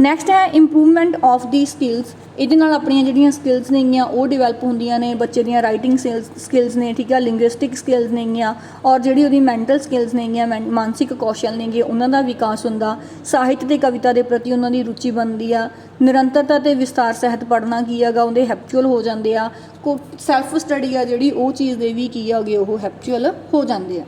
ਨੈਕਸਟ ਹੈ ਇੰਪਰੂਵਮੈਂਟ ਆਫ ਦੀ ਸਕਿੱਲਸ। ਇਹਦੇ ਨਾਲ ਆਪਣੀਆਂ ਜਿਹੜੀਆਂ ਸਕਿੱਲਸ ਨੇਗੀਆਂ ਉਹ ਡਿਵੈਲਪ ਹੁੰਦੀਆਂ ਨੇ। ਬੱਚੇ ਦੀਆਂ ਰਾਈਟਿੰਗ ਸਕਿੱਲਸ ਨੇ, ਠੀਕ ਆ, ਲਿੰਗੁਇਸਟਿਕ ਸਕਿੱਲਸ ਨੇਗੀਆਂ, ਔਰ ਜਿਹੜੀ ਉਹਦੀ ਮੈਂਟਲ ਸਕਿੱਲਸ ਨੇਗੀਆਂ, ਮਾਨਸਿਕ ਕੌਸ਼ਲ ਨੇਗੇ, ਉਹਨਾਂ ਦਾ ਵਿਕਾਸ ਹੁੰਦਾ। ਸਾਹਿਤ ਅਤੇ ਕਵਿਤਾ ਦੇ ਪ੍ਰਤੀ ਉਹਨਾਂ ਦੀ ਰੁਚੀ ਬਣਦੀ ਆ। ਨਿਰੰਤਰਤਾ ਅਤੇ ਵਿਸਤਾਰ ਸਹਿਤ ਪੜ੍ਹਨਾ ਕੀ ਹੈਗਾ, ਉਹਦੇ ਹੈਬਚੁਅਲ ਹੋ ਜਾਂਦੇ ਆ। ਸੈਲਫ ਸਟੱਡੀ ਆ ਜਿਹੜੀ ਉਹ ਚੀਜ਼ ਦੇ ਵੀ ਕੀ ਹੈਗੇ ਉਹ ਹੈਬਚੁਅਲ ਹੋ ਜਾਂਦੇ ਆ।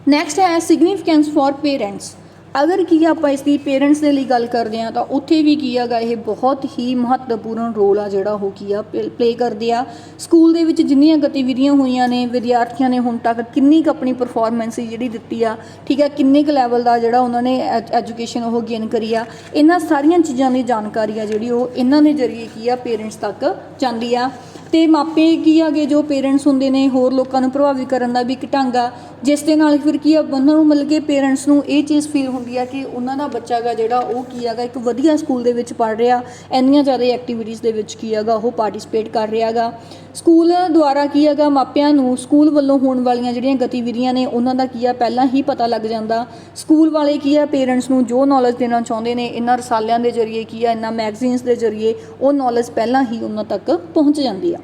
ਨੈਕਸਟ ਹੈ ਸਿਗਨੀਫਿਕੈਂਸ ਫॉर ਪੇਰੈਂਟਸ। ਅਗਰ ਕੀ ਆਪਾਂ ਇਸ ਦੀ ਪੇਰੈਂਟਸ ਦੇ ਲਈ ਗੱਲ ਕਰਦੇ ਹਾਂ ਤਾਂ ਉੱਥੇ ਵੀ ਕੀ ਹੈਗਾ, ਇਹ ਬਹੁਤ ਹੀ ਮਹੱਤਵਪੂਰਨ ਰੋਲ ਆ ਜਿਹੜਾ ਉਹ ਕੀ ਆ ਪਲੇ ਕਰਦੇ ਆ। ਸਕੂਲ ਦੇ ਵਿੱਚ ਜਿੰਨੀਆਂ ਗਤੀਵਿਧੀਆਂ ਹੋਈਆਂ ਨੇ, ਵਿਦਿਆਰਥੀਆਂ ਨੇ ਹੁਣ ਤੱਕ ਕਿੰਨੀ ਕੁ ਆਪਣੀ ਪਰਫੋਰਮੈਂਸ ਜਿਹੜੀ ਦਿੱਤੀ ਆ, ਠੀਕ ਆ, ਕਿੰਨੇ ਕੁ ਲੈਵਲ ਦਾ ਜਿਹੜਾ ਉਹਨਾਂ ਨੇ ਐਜੂਕੇਸ਼ਨ ਉਹ ਗੇਨ ਕਰੀ ਆ, ਇਹਨਾਂ ਸਾਰੀਆਂ ਚੀਜ਼ਾਂ ਦੀ ਜਾਣਕਾਰੀ ਆ ਜਿਹੜੀ ਉਹ ਇਹਨਾਂ ਦੇ ਜ਼ਰੀਏ ਕੀ ਆ ਪੇਰੈਂਟਸ ਤੱਕ ਜਾਂਦੀ ਆ। ਅਤੇ ਮਾਪੇ ਕੀ ਹੈਗੇ, ਜੋ ਪੇਰੈਂਟਸ ਹੁੰਦੇ ਨੇ, ਹੋਰ ਲੋਕਾਂ ਨੂੰ ਪ੍ਰਭਾਵਿਤ ਕਰਨ ਦਾ ਵੀ ਇੱਕ ਢੰਗ ਆ, ਜਿਸ ਦੇ ਨਾਲ ਫਿਰ ਕੀ ਆ ਉਹਨਾਂ ਨੂੰ ਮਤਲਬ ਕਿ ਪੇਰੈਂਟਸ ਨੂੰ ਇਹ ਚੀਜ਼ ਫੀਲ ਹੁੰਦੀ ਆ ਕਿ ਉਹਨਾਂ ਦਾ ਬੱਚਾ ਗਾ ਜਿਹੜਾ ਉਹ ਕੀ ਹੈਗਾ ਇੱਕ ਵਧੀਆ ਸਕੂਲ ਦੇ ਵਿੱਚ ਪੜ੍ਹ ਰਿਹਾ, ਇੰਨੀਆਂ ਜ਼ਿਆਦਾ ਐਕਟੀਵਿਟੀਜ਼ ਦੇ ਵਿੱਚ ਕੀ ਹੈਗਾ ਉਹ ਪਾਰਟੀਸਪੇਟ ਕਰ ਰਿਹਾ ਗਾ। ਸਕੂਲ ਦੁਆਰਾ ਕੀ ਹੈਗਾ ਮਾਪਿਆਂ ਨੂੰ ਸਕੂਲ ਵੱਲੋਂ ਹੋਣ ਵਾਲੀਆਂ ਜਿਹੜੀਆਂ ਗਤੀਵਿਧੀਆਂ ਨੇ ਉਹਨਾਂ ਦਾ ਕੀ ਆ ਪਹਿਲਾਂ ਹੀ ਪਤਾ ਲੱਗ ਜਾਂਦਾ। ਸਕੂਲ ਵਾਲੇ ਕੀ ਆ ਪੇਰੈਂਟਸ ਨੂੰ ਜੋ ਨੌਲੇਜ ਦੇਣਾ ਚਾਹੁੰਦੇ ਨੇ ਇਹਨਾਂ ਰਸਾਲਿਆਂ ਦੇ ਜ਼ਰੀਏ ਕੀ ਆ, ਇਹਨਾਂ ਮੈਗਜ਼ੀਨਸ ਦੇ ਜ਼ਰੀਏ ਉਹ ਨੌਲੇਜ ਪਹਿਲਾਂ ਹੀ ਉਹਨਾਂ ਤੱਕ ਪਹੁੰਚ ਜਾਂਦੀ ਆ।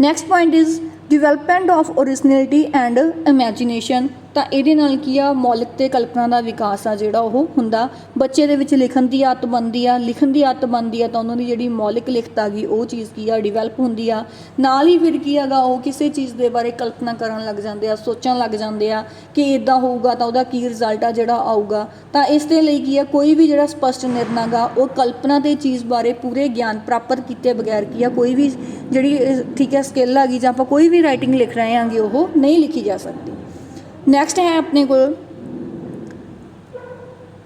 Next point is development of originality and imagination. ਤਾਂ ਇਹਦੇ ਨਾਲ ਕੀ ਆ ਮੌਲਿਕ ਅਤੇ ਕਲਪਨਾ ਦਾ ਵਿਕਾਸ ਆ ਜਿਹੜਾ ਉਹ ਹੁੰਦਾ। ਬੱਚੇ ਦੇ ਵਿੱਚ ਲਿਖਣ ਦੀ ਆਦਤ ਬਣਦੀ ਆ, ਲਿਖਣ ਦੀ ਆਦਤ ਬਣਦੀ ਆ ਤਾਂ ਉਹਨਾਂ ਦੀ ਜਿਹੜੀ ਮੌਲਿਕ ਲਿਖਤ ਆ ਗਈ ਉਹ ਚੀਜ਼ ਕੀ ਆ ਡਿਵੈਲਪ ਹੁੰਦੀ ਆ। ਨਾਲ ਹੀ ਫਿਰ ਕੀ ਹੈਗਾ ਉਹ ਕਿਸੇ ਚੀਜ਼ ਦੇ ਬਾਰੇ ਕਲਪਨਾ ਕਰਨ ਲੱਗ ਜਾਂਦੇ ਆ, ਸੋਚਣ ਲੱਗ ਜਾਂਦੇ ਆ ਕਿ ਇੱਦਾਂ ਹੋਊਗਾ ਤਾਂ ਉਹਦਾ ਕੀ ਰਿਜ਼ਲਟ ਆ ਜਿਹੜਾ ਆਊਗਾ। ਤਾਂ ਇਸ ਦੇ ਲਈ ਕੀ ਆ ਕੋਈ ਵੀ ਜਿਹੜਾ ਸਪਸ਼ਟ ਨਿਰਣਾ ਗਾ ਉਹ ਕਲਪਨਾ ਦੇ ਚੀਜ਼ ਬਾਰੇ ਪੂਰੇ ਗਿਆਨ ਪ੍ਰਾਪਤ ਕੀਤੇ ਬਗੈਰ ਕੀ ਆ ਕੋਈ ਵੀ ਜਿਹੜੀ ਠੀਕ ਹੈ ਸਕਿੱਲ ਹੈਗੀ ਜਾਂ ਆਪਾਂ ਕੋਈ ਵੀ ਰਾਈਟਿੰਗ ਲਿਖ ਰਹੇ ਹਾਂਗੇ ਉਹ ਨਹੀਂ ਲਿਖੀ ਜਾ ਸਕਦੀ। ਨੈਕਸਟ ਹੈ ਆਪਣੇ ਕੋਲ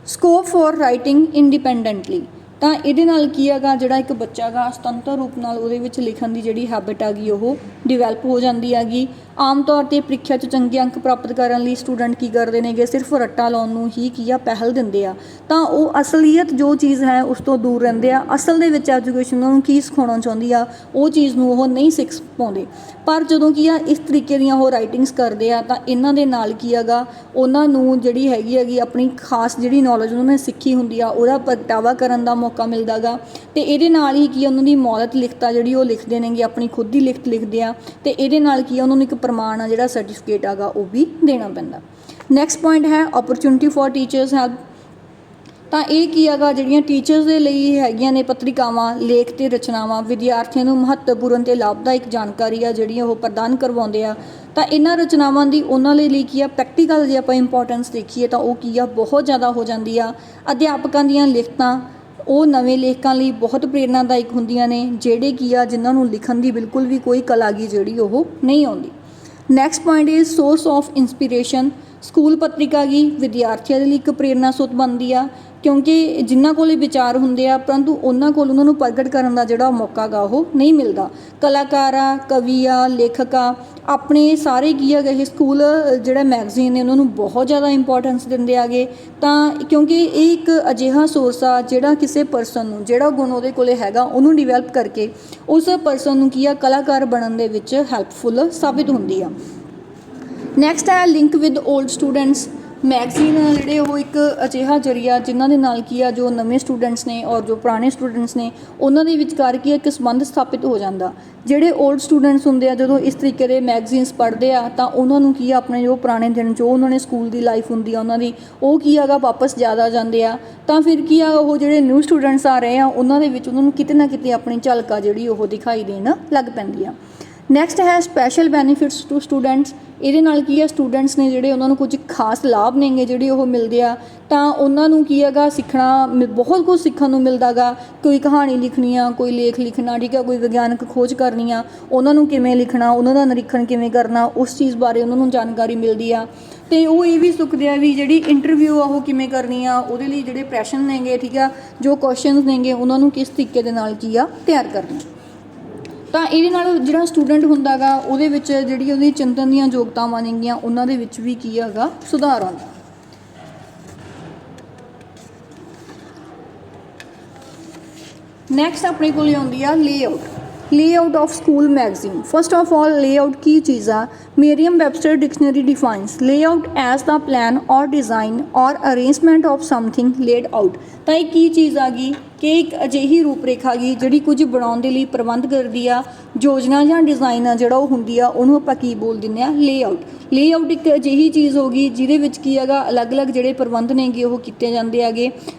ਸਕੋਪ ਫॉर ਰਾਈਟਿੰਗ ਇੰਡੀਪੈਂਡੈਂਟਲੀ। ਤਾਂ ਇਹਦੇ ਨਾਲ ਕੀ ਹੈਗਾ ਜਿਹੜਾ ਇੱਕ ਬੱਚਾ ਗਾ ਸੁਤੰਤਰ ਰੂਪ ਨਾਲ ਉਹਦੇ ਵਿੱਚ ਲਿਖਣ ਦੀ ਜਿਹੜੀ ਹੈਬਿਟ ਹੈਗੀ ਉਹ ਡਿਵੈਲਪ ਹੋ ਜਾਂਦੀ ਹੈਗੀ। ਆਮ ਤੌਰ 'ਤੇ ਪ੍ਰੀਖਿਆ 'ਚ ਚੰਗੇ ਅੰਕ ਪ੍ਰਾਪਤ ਕਰਨ ਲਈ ਸਟੂਡੈਂਟ ਕੀ ਕਰਦੇ ਨੇਗੇ, ਸਿਰਫ ਰੱਟਾ ਲਾਉਣ ਨੂੰ ਹੀ ਕੀ ਆ ਪਹਿਲ ਦਿੰਦੇ ਆ। ਤਾਂ ਉਹ ਅਸਲੀਅਤ ਜੋ ਚੀਜ਼ ਹੈ ਉਸ ਤੋਂ ਦੂਰ ਰਹਿੰਦੇ ਆ। ਅਸਲ ਦੇ ਵਿੱਚ ਐਜੂਕੇਸ਼ਨ ਉਹਨਾਂ ਨੂੰ ਕੀ ਸਿਖਾਉਣਾ ਚਾਹੁੰਦੀ ਆ ਉਹ ਚੀਜ਼ ਨੂੰ ਉਹ ਨਹੀਂ ਸਿੱਖ ਪਾਉਂਦੇ। ਪਰ ਜਦੋਂ ਕੀ ਆ ਇਸ ਤਰੀਕੇ ਦੀਆਂ ਉਹ ਰਾਈਟਿੰਗਸ ਕਰਦੇ ਆ ਤਾਂ ਇਹਨਾਂ ਦੇ ਨਾਲ ਕੀ ਹੈਗਾ ਉਹਨਾਂ ਨੂੰ ਜਿਹੜੀ ਹੈਗੀ ਆਪਣੀ ਖਾਸ ਜਿਹੜੀ ਨੌਲੇਜ ਉਹਨਾਂ ਨੇ ਸਿੱਖੀ ਹੁੰਦੀ ਆ ਉਹਦਾ ਪ੍ਰਗਟਾਵਾ ਕਰਨ ਦਾ ਮੌਕਾ ਮਿਲਦਾ ਗਾ। ਅਤੇ ਇਹਦੇ ਨਾਲ ਹੀ ਕੀ ਉਹਨਾਂ ਦੀ ਮੌਲਿਕ ਲਿਖਤ ਆ ਜਿਹੜੀ ਉਹ ਲਿਖਦੇ ਨੇਗੇ, ਆਪਣੀ ਖੁਦ ਦੀ ਲਿਖਤ ਲਿਖਦੇ ਆ। ਅਤੇ ਇਹਦੇ ਨਾਲ ਕੀ ਆ ਉਹਨਾਂ ਨੂੰ ਇੱਕ ਪ੍ਰਮਾਣ ਆ ਜਿਹੜਾ ਸਰਟੀਫਿਕੇਟ ਹੈਗਾ ਉਹ ਵੀ ਦੇਣਾ ਪੈਂਦਾ। ਨੈਕਸਟ ਪੁਆਇੰਟ ਹੈ ਓਪਰਚੁਨਿਟੀ ਫॉर ਟੀਚਰਸ ਹੈਲਪ। ਤਾਂ ਇਹ ਕੀ ਹੈਗਾ ਜਿਹੜੀਆਂ ਟੀਚਰਸ ਦੇ ਲਈ ਹੈਗੀਆਂ ਨੇ ਪੱਤਰਿਕਾਵਾਂ, ਲੇਖ ਅਤੇ ਰਚਨਾਵਾਂ ਵਿਦਿਆਰਥੀਆਂ ਨੂੰ ਮਹੱਤਵਪੂਰਨ ਅਤੇ ਲਾਭਦਾਇਕ ਜਾਣਕਾਰੀ ਆ ਜਿਹੜੀਆਂ ਉਹ ਪ੍ਰਦਾਨ ਕਰਵਾਉਂਦੇ ਆ। ਤਾਂ ਇਹਨਾਂ ਰਚਨਾਵਾਂ ਦੀ ਉਹਨਾਂ ਲਈ ਕੀ ਆ ਪ੍ਰੈਕਟੀਕਲ ਜੇ ਆਪਾਂ ਇੰਪੋਰਟੈਂਸ ਦੇਖੀਏ ਤਾਂ ਉਹ ਕੀ ਆ ਬਹੁਤ ਜ਼ਿਆਦਾ ਹੋ ਜਾਂਦੀ ਆ। ਅਧਿਆਪਕਾਂ ਦੀਆਂ ਲਿਖਤਾਂ ਉਹ ਨਵੇਂ ਲੇਖਕਾਂ ਲਈ ਬਹੁਤ ਪ੍ਰੇਰਨਾਦਾਇਕ ਹੁੰਦੀਆਂ ਨੇ ਜਿਹੜੇ ਕੀ ਆ ਜਿਨ੍ਹਾਂ ਨੂੰ ਲਿਖਣ ਦੀ ਬਿਲਕੁਲ ਵੀ ਕੋਈ ਕਲਾ ਗੀ ਜਿਹੜੀ ਉਹ ਨਹੀਂ ਆਉਂਦੀ। Next point is source of inspiration. School ਪੱਤਰਿਕਾ ਗੀ ਵਿਦਿਆਰਥੀਆਂ ਦੇ ਲਈ ਇੱਕ ਪ੍ਰੇਰਨਾ ਸਰੋਤ ਬਣਦੀ ਆ ਕਿਉਂਕਿ ਜਿਨ੍ਹਾਂ ਕੋਲ ਵਿਚਾਰ ਹੁੰਦੇ ਆ ਪਰੰਤੂ ਉਹਨਾਂ ਕੋਲ ਉਹਨਾਂ ਨੂੰ ਪ੍ਰਗਟ ਕਰਨ ਦਾ ਜਿਹੜਾ ਮੌਕਾ ਗਾ ਉਹ ਨਹੀਂ ਮਿਲਦਾ। ਕਲਾਕਾਰ ਆ, ਕਵੀ ਆ, ਲੇਖਕ ਆ, ਆਪਣੇ ਸਾਰੇ ਕੀ ਹੈਗਾ ਇਹ ਸਕੂਲ ਜਿਹੜਾ ਮੈਗਜ਼ੀਨ ਨੇ ਉਹਨਾਂ ਨੂੰ ਬਹੁਤ ਜ਼ਿਆਦਾ ਇੰਪੋਰਟੈਂਸ ਦਿੰਦੇ ਆਗੇ। ਤਾਂ ਕਿਉਂਕਿ ਇਹ ਇੱਕ ਅਜਿਹਾ ਸੋਰਸ ਆ ਜਿਹੜਾ ਕਿਸੇ ਪਰਸਨ ਨੂੰ ਜਿਹੜਾ ਗੁਣ ਉਹਦੇ ਕੋਲ ਹੈਗਾ ਉਹਨੂੰ ਡਿਵੈਲਪ ਕਰਕੇ ਉਸ ਪਰਸਨ ਨੂੰ ਕੀ ਆ ਕਲਾਕਾਰ ਬਣਨ ਦੇ ਵਿੱਚ ਹੈਲਪਫੁਲ ਸਾਬਿਤ ਹੁੰਦੀ ਆ। ਨੈਕਸਟ ਹੈ link with old students. Magazine ਜਿਹੜੇ ਉਹ ਇੱਕ ਅਜਿਹਾ ਜ਼ਰੀਆ ਜਿਨ੍ਹਾਂ ਦੇ ਨਾਲ ਕੀ ਆ ਜੋ ਨਵੇਂ ਸਟੂਡੈਂਟਸ ਨੇ ਔਰ ਜੋ ਪੁਰਾਣੇ ਸਟੂਡੈਂਟਸ ਨੇ ਉਹਨਾਂ ਦੇ ਵਿਚਕਾਰ ਕੀ ਇੱਕ ਸੰਬੰਧ ਸਥਾਪਿਤ ਹੋ ਜਾਂਦਾ। ਜਿਹੜੇ ਓਲਡ ਸਟੂਡੈਂਟਸ ਹੁੰਦੇ ਆ ਜਦੋਂ ਇਸ ਤਰੀਕੇ ਦੇ ਮੈਗਜ਼ੀਨਸ ਪੜ੍ਹਦੇ ਆ ਤਾਂ ਉਹਨਾਂ ਨੂੰ ਕੀ ਆ ਆਪਣੇ ਜੋ ਪੁਰਾਣੇ ਦਿਨ ਜੋ ਉਹਨਾਂ ਨੇ ਸਕੂਲ ਦੀ ਲਾਈਫ ਹੁੰਦੀ ਆ ਉਹਨਾਂ ਦੀ ਉਹ ਕੀ ਹੈਗਾ ਵਾਪਸ ਯਾਦ ਆ ਜਾਂਦੇ ਆ। ਤਾਂ ਫਿਰ ਕੀ ਆ ਉਹ ਜਿਹੜੇ ਨਿਊ ਸਟੂਡੈਂਟਸ ਆ ਰਹੇ ਆ ਉਹਨਾਂ ਦੇ ਵਿੱਚ ਉਹਨਾਂ ਨੂੰ ਕਿਤੇ ਨਾ ਕਿਤੇ ਆਪਣੀ ਝਲਕ ਆ ਜਿਹੜੀ ਉਹ ਦਿਖਾਈ ਦੇਣ ਲੱਗ ਪੈਂਦੀ ਆ। ਨੈਕਸਟ ਹੈ ਸਪੈਸ਼ਲ ਬੈਨੀਫਿਟਸ ਟੂ ਸਟੂਡੈਂਟਸ। ਇਹਦੇ ਨਾਲ ਕੀ ਆ ਸਟੂਡੈਂਟਸ ਨੇ ਜਿਹੜੇ ਉਹਨਾਂ ਨੂੰ ਕੁਝ ਖਾਸ ਲਾਭ ਨੇਗੇ ਜਿਹੜੇ ਉਹ ਮਿਲਦੇ ਆ। ਤਾਂ ਉਹਨਾਂ ਨੂੰ ਕੀ ਹੈਗਾ ਸਿੱਖਣਾ ਬਹੁਤ ਕੁਝ ਸਿੱਖਣ ਨੂੰ ਮਿਲਦਾ ਗਾ। ਕੋਈ ਕਹਾਣੀ ਲਿਖਣੀ ਆ, ਕੋਈ ਲੇਖ ਲਿਖਣਾ, ਠੀਕ ਆ, ਕੋਈ ਵਿਗਿਆਨਕ ਖੋਜ ਕਰਨੀ ਆ, ਉਹਨਾਂ ਨੂੰ ਕਿਵੇਂ ਲਿਖਣਾ, ਉਹਨਾਂ ਦਾ ਨਿਰੀਖਣ ਕਿਵੇਂ ਕਰਨਾ, ਉਸ ਚੀਜ਼ ਬਾਰੇ ਉਹਨਾਂ ਨੂੰ ਜਾਣਕਾਰੀ ਮਿਲਦੀ ਆ। ਅਤੇ ਉਹ ਇਹ ਵੀ ਸਿੱਖਦੇ ਆ ਵੀ ਜਿਹੜੀ ਇੰਟਰਵਿਊ ਆ ਉਹ ਕਿਵੇਂ ਕਰਨੀ ਆ, ਉਹਦੇ ਲਈ ਜਿਹੜੇ ਪ੍ਰਸ਼ਨ ਨੇਗੇ, ਠੀਕ ਆ, ਜੋ ਕੁਐਸਚਨਸ ਨੇਗੇ ਉਹਨਾਂ ਨੂੰ ਕਿਸ ਤਰੀਕੇ ਦੇ ਨਾਲ ਕੀ ਆ ਤਿਆਰ ਕਰਨਾ। ਤਾਂ ਇਹਦੇ ਨਾਲ ਜਿਹੜਾ ਸਟੂਡੈਂਟ ਹੁੰਦਾ ਗਾ ਉਹਦੇ ਵਿੱਚ ਜਿਹੜੀ ਉਹਦੀ ਚਿੰਤਨ ਦੀਆਂ ਯੋਗਤਾਵਾਂ ਨੇਗੀਆਂ ਉਹਨਾਂ ਦੇ ਵਿੱਚ ਵੀ ਕੀ ਹੈਗਾ ਸੁਧਾਰ ਆਉਂਦਾ। ਨੈਕਸਟ ਆਪਣੇ ਕੋਲ ਆਉਂਦੀ ਆ layout of school magazine. First of all layout ਕੀ ਚੀਜ਼ ਆ? Merriam Webster dictionary defines layout as the plan or design or arrangement of something laid out. ਤਾਂ ਇਹ ਕੀ ਚੀਜ਼ ਆ ਗਈ ਕਿ ਇੱਕ ਅਜਿਹੀ ਰੂਪਰੇਖਾ ਗੀ ਜਿਹੜੀ ਕੁਝ ਬਣਾਉਣ ਦੇ ਲਈ ਪ੍ਰਬੰਧ ਕਰਦੀ ਆ, ਯੋਜਨਾ ਜਾਂ ਡਿਜ਼ਾਈਨ ਆ ਜਿਹੜਾ ਉਹ ਹੁੰਦੀ ਆ, ਉਹਨੂੰ ਆਪਾਂ ਕੀ ਬੋਲ ਦਿੰਦੇ ਆ? ਲੇਆਊਟ ਇੱਕ ਅਜਿਹੀ ਚੀਜ਼ ਹੋ ਗਈ ਜਿਹਦੇ ਵਿੱਚ ਕੀ ਹੈਗਾ ਅਲੱਗ-ਅਲੱਗ ਜਿਹੜੇ ਪ੍ਰਬੰਧ ਨੇਗੇ ਉਹ ਕੀਤੇ ਜਾਂਦੇ ਹੈਗੇ,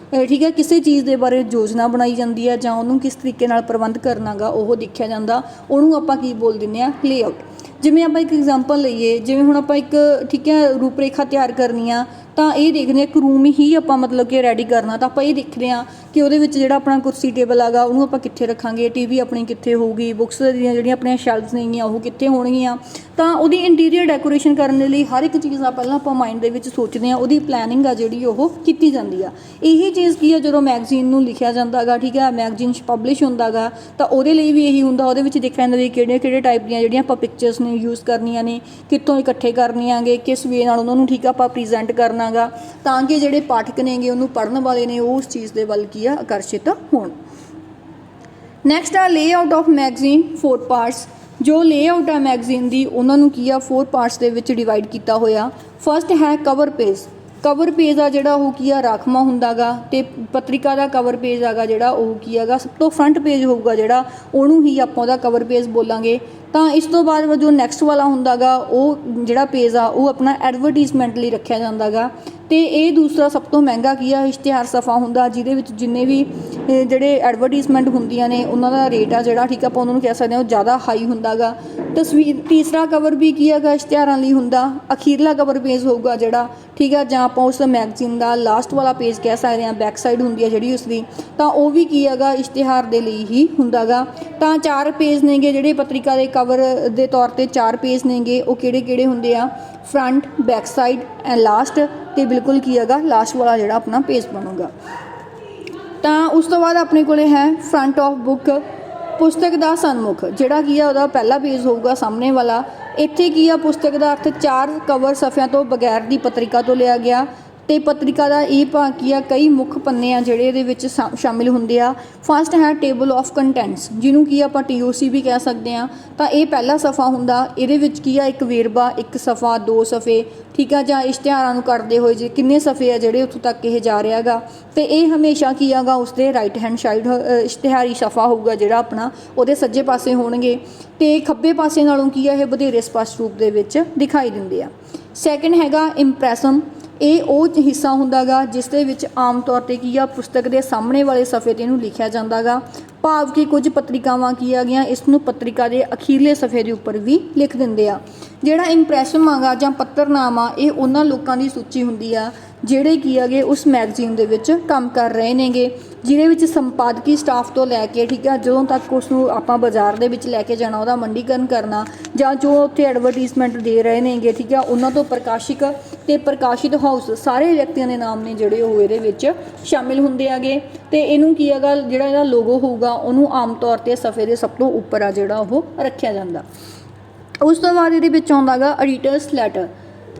ਠੀਕ ਹੈ। ਕਿਸੇ ਚੀਜ਼ ਦੇ ਬਾਰੇ ਯੋਜਨਾ ਬਣਾਈ ਜਾਂਦੀ ਹੈ ਜਾਂ ਉਹਨੂੰ ਕਿਸ ਤਰੀਕੇ ਨਾਲ ਪ੍ਰਬੰਧ ਕਰਨਾ ਗਾ ਉਹ ਦੇਖਿਆ ਜਾਂਦਾ, ਉਹਨੂੰ ਆਪਾਂ ਕੀ ਬੋਲ ਦਿੰਦੇ ਆ? ਲੇਆਊਟ। ਜਿਵੇਂ ਆਪਾਂ ਇੱਕ ਐਗਜ਼ਾਮਪਲ ਲਈਏ, ਜਿਵੇਂ ਹੁਣ ਆਪਾਂ ਇੱਕ ਠੀਕ ਹੈ ਰੂਪਰੇਖਾ ਤਿਆਰ ਕਰਨੀ ਆ ਤਾਂ ਇਹ ਦੇਖਦੇ ਹਾਂ ਇੱਕ ਰੂਮ ਹੀ ਆਪਾਂ ਮਤਲਬ ਕਿ ਰੈਡੀ ਕਰਨਾ, ਤਾਂ ਆਪਾਂ ਇਹ ਦੇਖਦੇ ਹਾਂ ਕਿ ਉਹਦੇ ਵਿੱਚ ਜਿਹੜਾ ਆਪਣਾ ਕੁਰਸੀ ਟੇਬਲ ਹੈਗਾ ਉਹਨੂੰ ਆਪਾਂ ਕਿੱਥੇ ਰੱਖਾਂਗੇ, ਟੀਵੀ ਆਪਣੀ ਕਿੱਥੇ ਹੋਊਗੀ, ਬੁੱਕਸ ਦੀਆਂ ਜਿਹੜੀਆਂ ਆਪਣੀਆਂ ਸ਼ੈਲਫਸ ਨੇਗੀਆਂ ਉਹ ਕਿੱਥੇ ਹੋਣਗੀਆਂ। ਤਾਂ ਉਹਦੀ ਇੰਟੀਰੀਅਰ ਡੈਕੋਰੇਸ਼ਨ ਕਰਨ ਦੇ ਲਈ ਹਰ ਇੱਕ ਚੀਜ਼ ਆ ਪਹਿਲਾਂ ਆਪਾਂ ਮਾਈਂਡ ਦੇ ਵਿੱਚ ਸੋਚਦੇ ਹਾਂ, ਉਹਦੀ ਪਲੈਨਿੰਗ ਆ ਜਿਹੜੀ ਉਹ ਕੀਤੀ ਜਾਂਦੀ ਆ। ਇਹੀ ਚੀਜ਼ ਕੀ ਆ ਜਦੋਂ ਮੈਗਜ਼ੀਨ ਨੂੰ ਲਿਖਿਆ ਜਾਂਦਾ ਗਾ, ਠੀਕ ਹੈ, ਮੈਗਜ਼ੀਨ 'ਚ ਪਬਲਿਸ਼ ਹੁੰਦਾ ਗਾ ਤਾਂ ਉਹਦੇ ਲਈ ਵੀ ਇਹੀ ਹੁੰਦਾ, ਉਹਦੇ ਵਿੱਚ ਦੇਖਿਆ ਜਾਂਦਾ ਵੀ ਕਿਹੜੇ ਟਾਈਪ ਦੀਆਂ ਜਿਹੜੀਆਂ ਆਪਾਂ ਪਿਕਚਰਸ ਨੇ ਯੂਜ਼ ਕਰਨੀਆਂ ਨੇ, ਕਿੱਥੋਂ ਇਕੱਠੇ ਕਰਨੀਆਂ ਗੇ, ਕਿਸ ਵੇ ਨਾਲ ਉਹਨਾਂ ਨੂੰ ਠੀਕ ਆ ਆਪਾਂ ਪ੍ਰੈਜ਼ੈਂਟ ਕਰਨਾ ਗਾ ਤਾਂ ਕਿ ਜਿਹੜੇ ਪਾਠਕ ਨੇਗੇ ਉਹਨੂੰ ਪੜ੍ਹਨ ਵਾਲੇ ਨੇ ਉਹ ਉਸ ਚੀਜ਼ ਦੇ ਵੱਲ ਕੀ ਆ ਆਕਰਸ਼ਿਤ ਹੋਣ। ਨੈਕਸਟ ਆ ਲੇਆਊਟ ਆਫ ਮੈਗਜ਼ੀਨ 4 ਪਾਰਟਸ। ਜੋ ਲੇਆਊਟ ਆ ਮੈਗਜ਼ੀਨ ਦੀ ਉਹਨਾਂ ਨੂੰ ਕੀ ਆ 4 ਪਾਰਟਸ ਦੇ ਵਿੱਚ ਡਿਵਾਈਡ ਕੀਤਾ ਹੋਇਆ। ਫਸਟ ਹੈ ਕਵਰ ਪੇਜ ਆ ਜਿਹੜਾ ਉਹ ਕੀ ਆ ਰਾਖਵਾਂ ਹੁੰਦਾ ਗਾ, ਅਤੇ ਪੱਤਰਿਕਾ ਦਾ ਕਵਰ ਪੇਜ ਹੈਗਾ ਜਿਹੜਾ ਉਹ ਕੀ ਹੈਗਾ ਸਭ ਤੋਂ ਫਰੰਟ ਪੇਜ ਹੋਊਗਾ ਜਿਹੜਾ ਉਹਨੂੰ ਹੀ ਆਪਾਂ ਉਹਦਾ ਕਵਰ ਪੇਜ ਬੋਲਾਂਗੇ। ਤਾਂ ਇਸ ਤੋਂ ਬਾਅਦ ਜੋ ਨੈਕਸਟ ਵਾਲਾ ਹੁੰਦਾ ਗਾ ਉਹ ਜਿਹੜਾ ਪੇਜ ਆ ਉਹ ਆਪਣਾ ਐਡਵਰਟੀਜ਼ਮੈਂਟ ਲਈ ਰੱਖਿਆ ਜਾਂਦਾ ਗਾ। ਅਤੇ ਇਹ ਦੂਸਰਾ ਸਭ ਤੋਂ ਮਹਿੰਗਾ ਕੀ ਆ ਇਸ਼ਤਿਹਾਰ ਸਫ਼ਾ ਹੁੰਦਾ ਜਿਹਦੇ ਵਿੱਚ ਜਿੰਨੇ ਵੀ ਜਿਹੜੇ ਐਡਵਰਟੀਜ਼ਮੈਂਟ ਹੁੰਦੀਆਂ ਨੇ ਉਹਨਾਂ ਦਾ ਰੇਟ ਆ ਜਿਹੜਾ ਠੀਕ ਆ ਆਪਾਂ ਉਹਨਾਂ ਨੂੰ ਕਹਿ ਸਕਦੇ ਹਾਂ ਉਹ ਜ਼ਿਆਦਾ ਹਾਈ ਹੁੰਦਾ ਗਾ। ਤੀਸਰਾ ਕਵਰ ਵੀ ਕੀ ਹੈਗਾ ਇਸ਼ਤਿਹਾਰਾਂ ਲਈ ਹੁੰਦਾ। ਅਖੀਰਲਾ ਕਵਰ ਪੇਜ ਹੋਊਗਾ ਜਿਹੜਾ ਠੀਕ ਆ ਜਾਂ ਆਪਾਂ ਉਸ ਮੈਗਜ਼ੀਨ ਦਾ ਲਾਸਟ ਵਾਲਾ ਪੇਜ ਕਹਿ ਸਕਦੇ ਹਾਂ, ਬੈਕ ਸਾਈਡ ਹੁੰਦੀ ਆ ਜਿਹੜੀ ਉਸਦੀ, ਤਾਂ ਉਹ ਵੀ ਕੀ ਹੈਗਾ ਇਸ਼ਤਿਹਾਰ ਦੇ ਲਈ ਹੀ ਹੁੰਦਾ ਗਾ। ਤਾਂ 4 ਪੇਜ ਨੇਗੇ ਜਿਹੜੇ ਪੱਤਰਿਕਾ ਦੇ ਕਵਰ ਦੇ ਤੌਰ 'ਤੇ 4 ਪੇਜ ਨੇਗੇ ਉਹ ਕਿਹੜੇ ਹੁੰਦੇ ਆ? Front, back side and last, ਅਤੇ ਬਿਲਕੁਲ ਕੀ ਹੈਗਾ ਲਾਸਟ ਵਾਲਾ ਜਿਹੜਾ ਆਪਣਾ ਪੇਜ ਬਣੂਗਾ। ਤਾਂ ਉਸ ਤੋਂ ਬਾਅਦ ਆਪਣੇ ਕੋਲੇ ਹੈ ਫਰੰਟ ਆਫ ਬੁੱਕ, ਪੁਸਤਕ ਦਾ ਸਨਮੁਖ, ਜਿਹੜਾ ਕੀ ਆ ਉਹਦਾ ਪਹਿਲਾ ਪੇਜ ਹੋਊਗਾ ਸਾਹਮਣੇ ਵਾਲਾ। ਇੱਥੇ ਕੀ ਆ ਪੁਸਤਕ ਦਾ ਅਰਥ 4 ਕਵਰ ਸਫ਼ਿਆਂ ਤੋਂ ਬਗੈਰ ਦੀ ਪੱਤਰਿਕਾ ਤੋਂ ਲਿਆ ਗਿਆ, ਅਤੇ ਪੱਤਰਿਕਾ ਦਾ ਇਹ ਭਾਗ ਕੀ ਆ ਕਈ ਮੁੱਖ ਪੰਨੇ ਆ ਜਿਹੜੇ ਇਹਦੇ ਵਿੱਚ ਸ਼ਾਮਿਲ ਹੁੰਦੇ ਆ। ਫਸਟ ਹੈ ਟੇਬਲ ਆਫ ਕੰਟੈਂਟਸ ਜਿਹਨੂੰ ਕੀ ਆਪਾਂ TOC ਵੀ ਕਹਿ ਸਕਦੇ ਹਾਂ। ਤਾਂ ਇਹ ਪਹਿਲਾ ਸਫ਼ਾ ਹੁੰਦਾ, ਇਹਦੇ ਵਿੱਚ ਕੀ ਆ ਇੱਕ ਵੇਰਵਾ, ਇੱਕ ਸਫ਼ਾ, 2 ਸਫ਼ੇ, ਠੀਕ ਆ, ਜਾਂ ਇਸ਼ਤਿਹਾਰਾਂ ਨੂੰ ਕਰਦੇ ਹੋਏ ਜੇ ਕਿੰਨੇ ਸਫ਼ੇ ਆ ਜਿਹੜੇ ਉੱਥੋਂ ਤੱਕ ਇਹ ਜਾ ਰਿਹਾ ਗਾ। ਅਤੇ ਇਹ ਹਮੇਸ਼ਾ ਕੀ ਆਗਾ ਉਸਦੇ ਰਾਈਟ ਹੈਂਡ ਸਾਈਡ ਇਸ਼ਤਿਹਾਰੀ ਸਫ਼ਾ ਹੋਊਗਾ ਜਿਹੜਾ ਆਪਣਾ ਉਹਦੇ ਸੱਜੇ ਪਾਸੇ ਹੋਣਗੇ, ਅਤੇ ਖੱਬੇ ਪਾਸੇ ਨਾਲੋਂ ਕੀ ਆ ਇਹ ਵਧੇਰੇ ਸਪਸ਼ਟ ਰੂਪ ਦੇ ਵਿੱਚ ਦਿਖਾਈ ਦਿੰਦੇ ਆ। ਸੈਕਿੰਡ ਹੈਗਾ ਇੰਪ੍ਰੈਸਮ, ਇਹ ਉਹ ਹਿੱਸਾ ਹੁੰਦਾ ਗਾ ਜਿਸ ਦੇ ਵਿੱਚ ਆਮ ਤੌਰ 'ਤੇ ਕੀ ਆ ਪੁਸਤਕ ਦੇ ਸਾਹਮਣੇ ਵਾਲੇ ਸਫ਼ੇ 'ਤੇ ਇਹਨੂੰ ਲਿਖਿਆ ਜਾਂਦਾ ਗਾ। ਭਾਵ ਕਿ ਕੁਝ ਪੱਤਰਿਕਾਵਾਂ ਕੀ ਆ ਗਈਆਂ ਇਸ ਨੂੰ ਪੱਤਰਿਕਾ ਦੇ ਅਖੀਰਲੇ ਸਫ਼ੇ ਦੇ ਉੱਪਰ ਵੀ ਲਿਖ ਦਿੰਦੇ ਆ। ਜਿਹੜਾ ਇੰਪ੍ਰੈਸ਼ਨ ਆਗਾ ਜਾਂ ਪੱਤਰਨਾਮਾ ਇਹ ਉਹਨਾਂ ਲੋਕਾਂ ਦੀ ਸੂਚੀ ਹੁੰਦੀ ਆ ਜਿਹੜੇ ਕੀ ਹੈਗੇ ਉਸ ਮੈਗਜ਼ੀਨ ਦੇ ਵਿੱਚ ਕੰਮ ਕਰ ਰਹੇ ਨੇਗੇ, ਜਿਹਦੇ ਵਿੱਚ ਸੰਪਾਦਕੀ ਸਟਾਫ ਤੋਂ ਲੈ ਕੇ ਠੀਕ ਆ ਜਦੋਂ ਤੱਕ ਉਸ ਨੂੰ ਆਪਾਂ ਬਾਜ਼ਾਰ ਦੇ ਵਿੱਚ ਲੈ ਕੇ ਜਾਣਾ, ਉਹਦਾ ਮੰਡੀਕਰਨ ਕਰਨਾ, ਜਾਂ ਜੋ ਉੱਥੇ ਐਡਵਰਟੀਜ਼ਮੈਂਟ ਦੇ ਰਹੇ ਨੇਗੇ ਠੀਕ ਆ ਉਹਨਾਂ ਤੋਂ ਪ੍ਰਕਾਸ਼ਕ ਅਤੇ ਪ੍ਰਕਾਸ਼ਿਤ ਹਾਊਸ ਸਾਰੇ ਵਿਅਕਤੀਆਂ ਦੇ ਨਾਮ ਨੇ ਜਿਹੜੇ ਉਹ ਇਹਦੇ ਵਿੱਚ ਸ਼ਾਮਿਲ ਹੁੰਦੇ ਹੈਗੇ। ਅਤੇ ਇਹਨੂੰ ਕੀ ਹੈਗਾ ਜਿਹੜਾ ਇਹਦਾ ਲੋਗੋ ਹੋਊਗਾ ਉਹਨੂੰ ਆਮ ਤੌਰ 'ਤੇ ਸਫ਼ੇ ਦੇ ਸਭ ਤੋਂ ਉੱਪਰ ਆ ਜਿਹੜਾ ਉਹ ਰੱਖਿਆ ਜਾਂਦਾ। ਉਸ ਤੋਂ ਬਾਅਦ ਇਹਦੇ ਵਿੱਚ ਆਉਂਦਾ ਗਾ ਐਡੀਟਰਸ ਲੈਟਰ,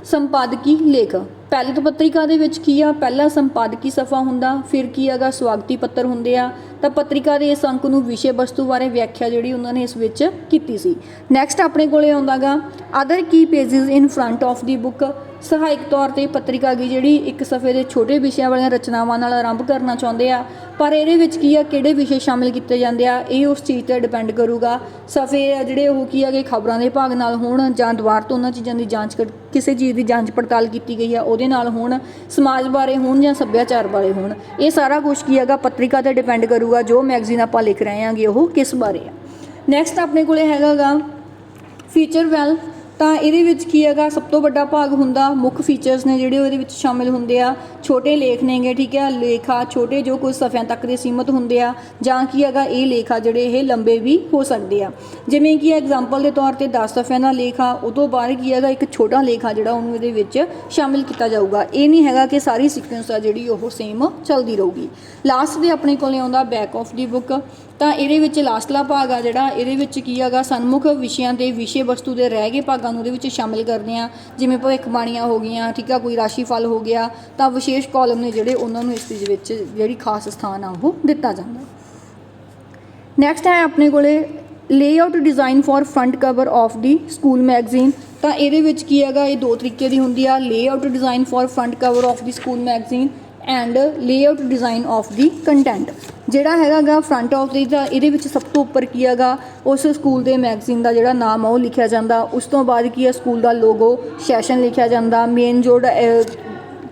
ਸੰਪਾਦਕੀ ਲੇਖ। ਪਹਿਲੀ ਪੱਤਰਿਕਾ ਦੇ ਵਿੱਚ ਕੀ ਆ ਪਹਿਲਾ ਸੰਪਾਦਕੀ ਸਫ਼ਾ ਹੁੰਦਾ, ਫਿਰ ਕੀ ਹੈਗਾ ਸਵਾਗਤੀ ਪੱਤਰ ਹੁੰਦੇ ਆ। ਤਾਂ ਪੱਤਰਿਕਾ ਦੇ ਇਸ ਅੰਕ ਨੂੰ ਵਿਸ਼ੇ ਵਸਤੂ ਬਾਰੇ ਵਿਆਖਿਆ ਜਿਹੜੀ ਉਹਨਾਂ ਨੇ ਇਸ ਵਿੱਚ ਕੀਤੀ ਸੀ। ਨੈਕਸਟ ਆਪਣੇ ਕੋਲੇ ਆਉਂਦਾ ਗਾ other Ki pages in front of the book. ਸਹਾਇਕ ਤੌਰ 'ਤੇ ਪੱਤਰਿਕਾ ਗੀ ਜਿਹੜੀ ਇੱਕ ਸਫ਼ੇ ਦੇ ਛੋਟੇ ਵਿਸ਼ਿਆਂ ਵਾਲੀਆਂ ਰਚਨਾਵਾਂ ਨਾਲ ਆਰੰਭ ਕਰਨਾ ਚਾਹੁੰਦੇ ਆ, ਪਰ ਇਹਦੇ ਵਿੱਚ ਕੀ ਆ ਕਿਹੜੇ ਵਿਸ਼ੇ ਸ਼ਾਮਿਲ ਕੀਤੇ ਜਾਂਦੇ ਆ ਇਹ ਉਸ ਚੀਜ਼ 'ਤੇ ਡਿਪੈਂਡ ਕਰੂਗਾ। ਸਫ਼ੇ ਆ ਜਿਹੜੇ ਉਹ ਕੀ ਹੈਗੇ ਖਬਰਾਂ ਦੇ ਭਾਗ ਨਾਲ ਹੋਣ ਜਾਂ ਦੁਬਾਰ ਤੋਂ ਉਹਨਾਂ ਚੀਜ਼ਾਂ ਦੀ ਜਾਂਚ ਕਿਸੇ ਚੀਜ਼ ਦੀ ਜਾਂਚ ਪੜਤਾਲ ਕੀਤੀ ਗਈ ਆ ਉਹਦੇ ਨਾਲ ਹੋਣ, ਸਮਾਜ ਬਾਰੇ ਹੋਣ ਜਾਂ ਸੱਭਿਆਚਾਰ ਬਾਰੇ ਹੋਣ, ਇਹ ਸਾਰਾ ਕੁਛ ਕੀ ਹੈਗਾ ਪੱਤਰਿਕਾ 'ਤੇ ਡਿਪੈਂਡ ਕਰੂਗਾ ਜੋ ਮੈਗਜ਼ੀਨ ਆਪਾਂ ਲਿਖ ਰਹੇ ਹਾਂਗੇ ਉਹ ਕਿਸ ਬਾਰੇ ਆ। ਨੈਕਸਟ ਆਪਣੇ ਕੋਲੇ ਹੈਗਾ ਗਾ ਫੀਚਰ ਵੈਲ। ਤਾਂ ਇਹਦੇ ਵਿੱਚ ਕੀ ਹੈਗਾ ਸਭ ਤੋਂ ਵੱਡਾ ਭਾਗ ਹੁੰਦਾ, ਮੁੱਖ ਫੀਚਰਸ ਨੇ ਜਿਹੜੇ ਉਹਦੇ ਵਿੱਚ ਸ਼ਾਮਿਲ ਹੁੰਦੇ ਆ। ਛੋਟੇ ਲੇਖ ਨੇਗੇ ਠੀਕ ਹੈ, ਲੇਖ ਆ ਛੋਟੇ ਜੋ ਕੁਝ ਸਫ਼ਿਆਂ ਤੱਕ ਦੇ ਸੀਮਤ ਹੁੰਦੇ ਆ, ਜਾਂ ਕੀ ਹੈਗਾ ਇਹ ਲੇਖ ਆ ਜਿਹੜੇ ਇਹ ਲੰਬੇ ਵੀ ਹੋ ਸਕਦੇ ਆ। ਜਿਵੇਂ ਕਿ ਐਗਜ਼ਾਮਪਲ ਦੇ ਤੌਰ 'ਤੇ 10 ਸਫ਼ਿਆਂ ਦਾ ਲੇਖ ਆ ਉਹ ਤੋਂ ਬਾਅਦ ਕੀ ਹੈਗਾ ਇੱਕ ਛੋਟਾ ਲੇਖ ਆ ਜਿਹੜਾ ਉਹਨੂੰ ਇਹਦੇ ਵਿੱਚ ਸ਼ਾਮਿਲ ਕੀਤਾ ਜਾਊਗਾ। ਇਹ ਨਹੀਂ ਹੈਗਾ ਕਿ ਸਾਰੀ ਸੀਕੁਐਂਸ ਆ ਜਿਹੜੀ ਉਹ ਸੇਮ ਚੱਲਦੀ ਰਹੂਗੀ। ਲਾਸਟ ਦੇ ਆਪਣੇ ਕੋਲ ਆਉਂਦਾ ਬੈਕ ਆਫ ਦੀ ਬੁੱਕ। ਤਾਂ ਇਹਦੇ ਵਿੱਚ ਲਾਸਟਲਾ ਭਾਗ ਆ ਜਿਹੜਾ ਇਹਦੇ ਵਿੱਚ ਕੀ ਹੈਗਾ ਸਨਮੁਖ ਵਿਸ਼ਿਆਂ ਦੇ ਵਿਸ਼ੇ ਵਸਤੂ ਦੇ ਰਹਿ ਗਏ ਭਾਗਾਂ ਨੂੰ ਉਹਦੇ ਵਿੱਚ ਸ਼ਾਮਿਲ ਕਰਦੇ ਆ, ਜਿਵੇਂ ਭਵਿੱਖਬਾਣੀਆਂ ਹੋ ਗਈਆਂ, ਠੀਕ ਆ, ਕੋਈ ਰਾਸ਼ੀਫਲ ਹੋ ਗਿਆ, ਤਾਂ ਵਿਸ਼ੇਸ਼ ਕਾਲਮ ਨੇ ਜਿਹੜੇ ਉਹਨਾਂ ਨੂੰ ਇਸ ਚੀਜ਼ ਵਿੱਚ ਜਿਹੜੀ ਖਾਸ ਸਥਾਨ ਆ ਉਹ ਦਿੱਤਾ ਜਾਂਦਾ। ਨੈਕਸਟ ਹੈ ਆਪਣੇ ਕੋਲੇ layout design for front cover of the school magazine. ਤਾਂ ਇਹਦੇ ਵਿੱਚ ਕੀ ਹੈਗਾ, ਇਹ ਦੋ ਤਰੀਕੇ ਦੀ ਹੁੰਦੀ ਆ, layout design for front cover of the school magazine and layout design of the content. ਜਿਹੜਾ ਹੈਗਾ ਫਰੰਟ ਆਫ ਦੀ ਦਾ ਇਹਦੇ ਵਿੱਚ ਸਭ ਤੋਂ ਉੱਪਰ ਕੀ ਹੈਗਾ ਉਸ ਸਕੂਲ ਦੇ ਮੈਗਜ਼ੀਨ ਦਾ ਜਿਹੜਾ ਨਾਮ ਆ ਉਹ ਲਿਖਿਆ ਜਾਂਦਾ, ਉਸ ਤੋਂ ਬਾਅਦ ਕੀ ਹੈ ਸਕੂਲ ਦਾ ਲੋਗੋ, ਸੈਸ਼ਨ ਲਿਖਿਆ ਜਾਂਦਾ, ਮੇਨ ਜੋ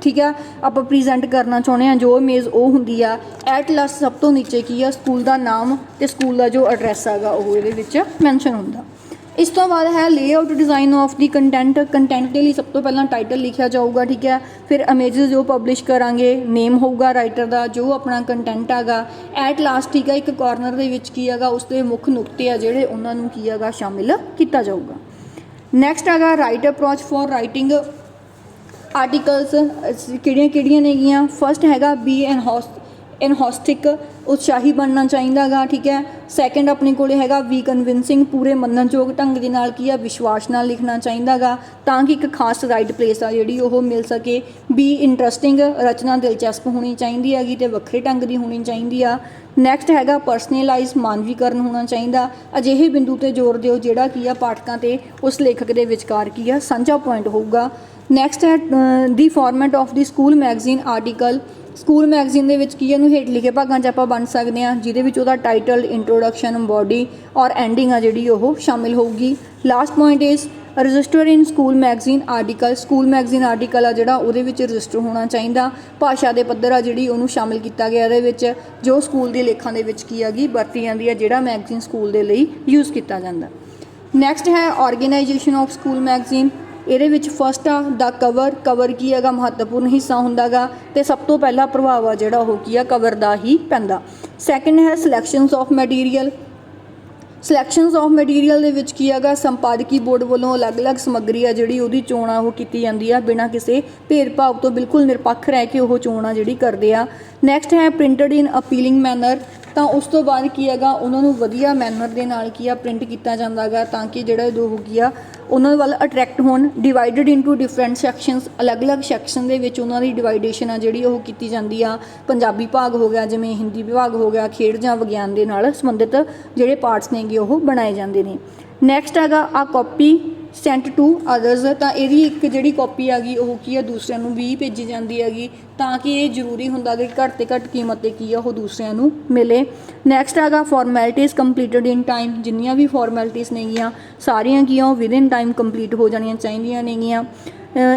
ਠੀਕ ਆ ਆਪਾਂ ਪ੍ਰੈਜ਼ੈਂਟ ਕਰਨਾ ਚਾਹੁੰਦੇ ਹਾਂ ਜੋ ਇਮੇਜ ਉਹ ਹੁੰਦੀ ਆ। ਐਟ ਲਾਸਟ ਸਭ ਤੋਂ ਨੀਚੇ ਕੀ ਆ ਸਕੂਲ ਦਾ ਨਾਮ ਤੇ ਸਕੂਲ ਦਾ ਜੋ ਐਡਰੈਸ ਹੈਗਾ ਉਹ ਇਹਦੇ ਵਿੱਚ ਮੈਂਸ਼ਨ ਹੁੰਦਾ। ਇਸ ਤੋਂ ਬਾਅਦ ਹੈ layout design of the content. Content ਦੇ ਲਈ ਸਭ ਤੋਂ ਪਹਿਲਾਂ ਟਾਈਟਲ ਲਿਖਿਆ ਜਾਊਗਾ, ਠੀਕ ਹੈ, ਫਿਰ ਇਮੇजेस ਜੋ ਪਬਲਿਸ਼ ਕਰਾਂਗੇ, ਨੇਮ ਹੋਊਗਾ ਰਾਈਟਰ ਦਾ, ਜੋ ਆਪਣਾ ਕੰਟੈਂਟ ਹੈਗਾ। ਐਟ ਲਾਸਟ ਠੀਕ ਹੈ ਇੱਕ ਕਾਰਨਰ ਦੇ ਵਿੱਚ ਕੀ ਹੈਗਾ ਉਸ ਦੇ ਮੁੱਖ ਨੁਕਤੇ ਆ ਜਿਹੜੇ ਉਹਨਾਂ ਨੂੰ ਕੀ ਹੈਗਾ ਸ਼ਾਮਿਲ ਕੀਤਾ ਜਾਊਗਾ। ਨੈਕਸਟ ਹੈਗਾ right approach for writing articles. ਕਿਹੜੀਆਂ ਨੇਗੀਆਂ, ਫਸਟ ਹੈਗਾ ਬੀ ਐਨਹੋਸਟਿਕ, ਉਤਸ਼ਾਹੀ ਬਣਨਾ ਚਾਹੀਦਾ ਗਾ, ਠੀਕ ਹੈ। ਸੈਕੰਡ ਆਪਣੇ ਕੋਲੇ ਹੈਗਾ ਵੀ ਕਨਵਿੰਸਿੰਗ, ਪੂਰੇ ਮੰਨਣਯੋਗ ਢੰਗ ਦੇ ਨਾਲ ਕੀ ਆ ਵਿਸ਼ਵਾਸ ਨਾਲ ਲਿਖਣਾ ਚਾਹੀਦਾ ਗਾ ਤਾਂ ਕਿ ਇੱਕ ਖਾਸ ਰਾਈਟ ਪਲੇਸ ਆ ਜਿਹੜੀ ਉਹ ਮਿਲ ਸਕੇ। ਬੀ ਇੰਟਰਸਟਿੰਗ, ਰਚਨਾ ਦਿਲਚਸਪ ਹੋਣੀ ਚਾਹੀਦੀ ਹੈਗੀ ਤੇ ਵੱਖਰੇ ਢੰਗ ਦੀ ਹੋਣੀ ਚਾਹੀਦੀ ਆ। ਨੈਕਸਟ ਹੈਗਾ ਪਰਸਨਲਾਈਜ਼, ਮਾਨਵੀਕਰਨ ਹੋਣਾ ਚਾਹੀਦਾ। ਅਜਿਹੇ ਬਿੰਦੂ ਤੇ ਜ਼ੋਰ ਦਿਓ ਜਿਹੜਾ ਕੀ ਆ ਪਾਠਕਾਂ ਤੇ ਉਸ ਲੇਖਕ ਦੇ ਵਿਚਕਾਰ ਕੀ ਆ ਸਾਂਝਾ ਪੁਆਇੰਟ ਹੋਊਗਾ। ਨੈਕਸਟ ਹੈ ਦੀ format of the school magazine article. School magazine ਦੇ ਵਿੱਚ ਕੀ ਇਹਨੂੰ ਹੇਠ ਲਿਖੇ ਭਾਗਾਂ 'ਚ ਆਪਾਂ ਵੰਡ ਸਕਦੇ ਹਾਂ, ਜਿਹਦੇ ਵਿੱਚ ਉਹਦਾ ਟਾਈਟਲ, ਇੰਟਰੋਡਕਸ਼ਨ, ਬੋਡੀ ਔਰ ਐਂਡਿੰਗ ਆ ਜਿਹੜੀ ਉਹ ਸ਼ਾਮਿਲ ਹੋਊਗੀ। Last point is register in school magazine article. School magazine article ਆ ਜਿਹੜਾ ਉਹਦੇ ਵਿੱਚ ਰਜਿਸਟਰ ਹੋਣਾ ਚਾਹੀਦਾ। ਭਾਸ਼ਾ ਦੇ ਪੱਧਰ ਆ ਜਿਹੜੀ ਉਹਨੂੰ ਸ਼ਾਮਿਲ ਕੀਤਾ ਗਿਆ ਇਹਦੇ ਵਿੱਚ, ਜੋ ਸਕੂਲ ਦੇ ਲੇਖਾਂ ਦੇ ਵਿੱਚ ਕੀ ਹੈਗੀ ਵਰਤੀ ਜਾਂਦੀ ਹੈ, ਜਿਹੜਾ ਮੈਗਜ਼ੀਨ ਸਕੂਲ ਦੇ ਲਈ ਯੂਜ਼ ਕੀਤਾ ਜਾਂਦਾ। ਨੈਕਸਟ ਹੈ ਆਰਗੇਨਾਈਜੇਸ਼ਨ ਆਫ ਸਕੂਲ ਮੈਗਜ਼ੀਨ। ਇਹਦੇ ਵਿੱਚ ਫਸਟ ਆ ਦਾ ਕਵਰ ਕੀ ਹੈਗਾ ਮਹੱਤਵਪੂਰਨ ਹਿੱਸਾ ਹੁੰਦਾ ਗਾ ਤੇ ਸਭ ਤੋਂ ਪਹਿਲਾ ਪ੍ਰਭਾਵ ਆ ਜਿਹੜਾ ਉਹ ਕੀ ਆ ਕਵਰ ਦਾ ਹੀ ਪੈਂਦਾ। ਸੈਕਿੰਡ ਹੈ selections of material. Selections of material ਦੇ ਵਿੱਚ ਕੀ ਹੈਗਾ ਸੰਪਾਦਕੀ ਬੋਰਡ ਵੱਲੋਂ ਅਲੱਗ-ਅਲੱਗ ਸਮੱਗਰੀ ਆ ਜਿਹੜੀ ਉਹਦੀ ਚੋਣ ਆ ਉਹ ਕੀਤੀ ਜਾਂਦੀ ਆ ਬਿਨਾਂ ਕਿਸੇ ਭੇਦਭਾਵ ਤੋਂ, ਬਿਲਕੁਲ ਨਿਰਪੱਖ ਰਹਿ ਕੇ ਉਹ ਚੋਣ ਆ ਜਿਹੜੀ ਕਰਦੇ ਆ। ਨੈਕਸਟ ਹੈ ਪ੍ਰਿੰਟਡ ਇਨ ਅਪੀਲਿੰਗ ਮੈਨਰ। ਤਾਂ ਉਸ ਤੋਂ ਬਾਅਦ ਕੀ ਹੈਗਾ ਉਹਨਾਂ ਨੂੰ ਵਧੀਆ ਮੈਨਰ ਦੇ ਨਾਲ ਕੀ ਆ ਪ੍ਰਿੰਟ ਕੀਤਾ ਜਾਂਦਾ ਗਾ ਤਾਂ ਕਿ ਜਿਹੜਾ ਜੋ ਹੋ ਗਿਆ ਉਹਨਾਂ ਵੱਲ ਅਟਰੈਕਟ ਹੋਣ। ਡਿਵਾਈਡਡ ਇਨਟੂ ਡਿਫਰੈਂਟ ਸੈਕਸ਼ਨਸ, ਅਲੱਗ-ਅਲੱਗ ਸੈਕਸ਼ਨ ਦੇ ਵਿੱਚ ਉਹਨਾਂ ਦੀ ਡਿਵਾਈਡੇਸ਼ਨ ਆ ਜਿਹੜੀ ਉਹ ਕੀਤੀ ਜਾਂਦੀ ਆ। ਪੰਜਾਬੀ ਭਾਗ ਹੋ ਗਿਆ, ਜਿਵੇਂ ਹਿੰਦੀ ਵਿਭਾਗ ਹੋ ਗਿਆ, ਖੇਡ ਜਾਂ ਵਿਗਿਆਨ ਦੇ ਨਾਲ ਸੰਬੰਧਿਤ ਜਿਹੜੇ ਪਾਰਟਸ ਨੇਗੇ ਉਹ ਬਣਾਏ ਜਾਂਦੇ ਨੇ। ਨੈਕਸਟ ਹੈਗਾ ਆ ਕਾਪੀ ਸੈਂਟ ਟੂ ਅਦਰਸ। ਤਾਂ ਇਹਦੀ ਇੱਕ ਜਿਹੜੀ ਕਾਪੀ ਹੈਗੀ ਉਹ ਕੀ ਆ ਦੂਸਰਿਆਂ ਨੂੰ ਵੀ ਭੇਜੀ ਜਾਂਦੀ ਹੈਗੀ ਤਾਂ ਕਿ ਇਹ ਜ਼ਰੂਰੀ ਹੁੰਦਾ ਕਿ ਘੱਟ ਤੋਂ ਘੱਟ ਕੀਮਤ 'ਤੇ ਕੀ ਆ ਉਹ ਦੂਸਰਿਆਂ ਨੂੰ ਮਿਲੇ। ਨੈਕਸਟ ਹੈਗਾ ਫਾਰਮੈਲਿਟੀਜ਼ ਕੰਪਲੀਟਡ ਇਨ ਟਾਈਮ। ਜਿੰਨੀਆਂ ਵੀ ਫਾਰਮੈਲਿਟੀਜ਼ ਨੇਗੀਆਂ ਸਾਰੀਆਂ ਕੀ ਆ ਉਹ ਵਿਦ ਇਨ ਟਾਈਮ ਕੰਪਲੀਟ ਹੋ ਜਾਣੀਆਂ ਚਾਹੀਦੀਆਂ ਨੇਗੀਆਂ।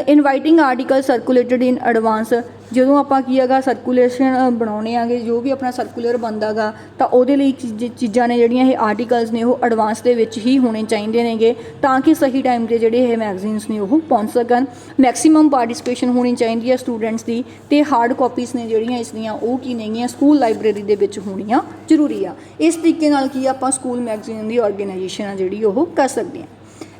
Inviting articles circulated in advance. ਜਦੋਂ ਆਪਾਂ ਕੀ ਹੈਗਾ ਸਰਕੂਲੇਸ਼ਨ ਬਣਾਉਣੇ ਆਗੇ, ਜੋ ਵੀ ਆਪਣਾ ਸਰਕੂਲਰ ਬਣਦਾ ਗਾ ਤਾਂ ਉਹਦੇ ਲਈ ਚੀਜ਼ਾਂ ਨੇ ਜਿਹੜੀਆਂ ਇਹ ਆਰਟੀਕਲਸ ਨੇ ਉਹ ਐਡਵਾਂਸ ਦੇ ਵਿੱਚ ਹੀ ਹੋਣੇ ਚਾਹੀਦੇ ਨੇਗੇ ਤਾਂ ਕਿ ਸਹੀ ਟਾਈਮ 'ਤੇ ਜਿਹੜੇ ਇਹ ਮੈਗਜ਼ੀਨਸ ਨੇ ਉਹ ਪਹੁੰਚ ਸਕਣ। ਮੈਕਸੀਮਮ ਪਾਰਟੀਸਪੇਸ਼ਨ ਹੋਣੀ ਚਾਹੀਦੀ ਹੈ ਸਟੂਡੈਂਟਸ ਦੀ ਤੇ ਹਾਰਡ ਕਾਪੀਜ਼ ਨੇ ਜਿਹੜੀਆਂ ਇਸ ਦੀਆਂ ਉਹ ਕੀ ਨੇਗੀਆਂ ਸਕੂਲ ਲਾਇਬ੍ਰੇਰੀ ਦੇ ਵਿੱਚ ਹੋਣੀਆਂ ਜ਼ਰੂਰੀ ਆ। ਇਸ ਤਰੀਕੇ ਨਾਲ ਕੀ ਆਪਾਂ ਸਕੂਲ ਮੈਗਜ਼ੀਨ ਦੀ ਆਰਗੇਨਾਈਜੇਸ਼ਨ ਆ ਜਿਹੜੀ ਉਹ ਕਰ ਸਕਦੇ ਹਾਂ।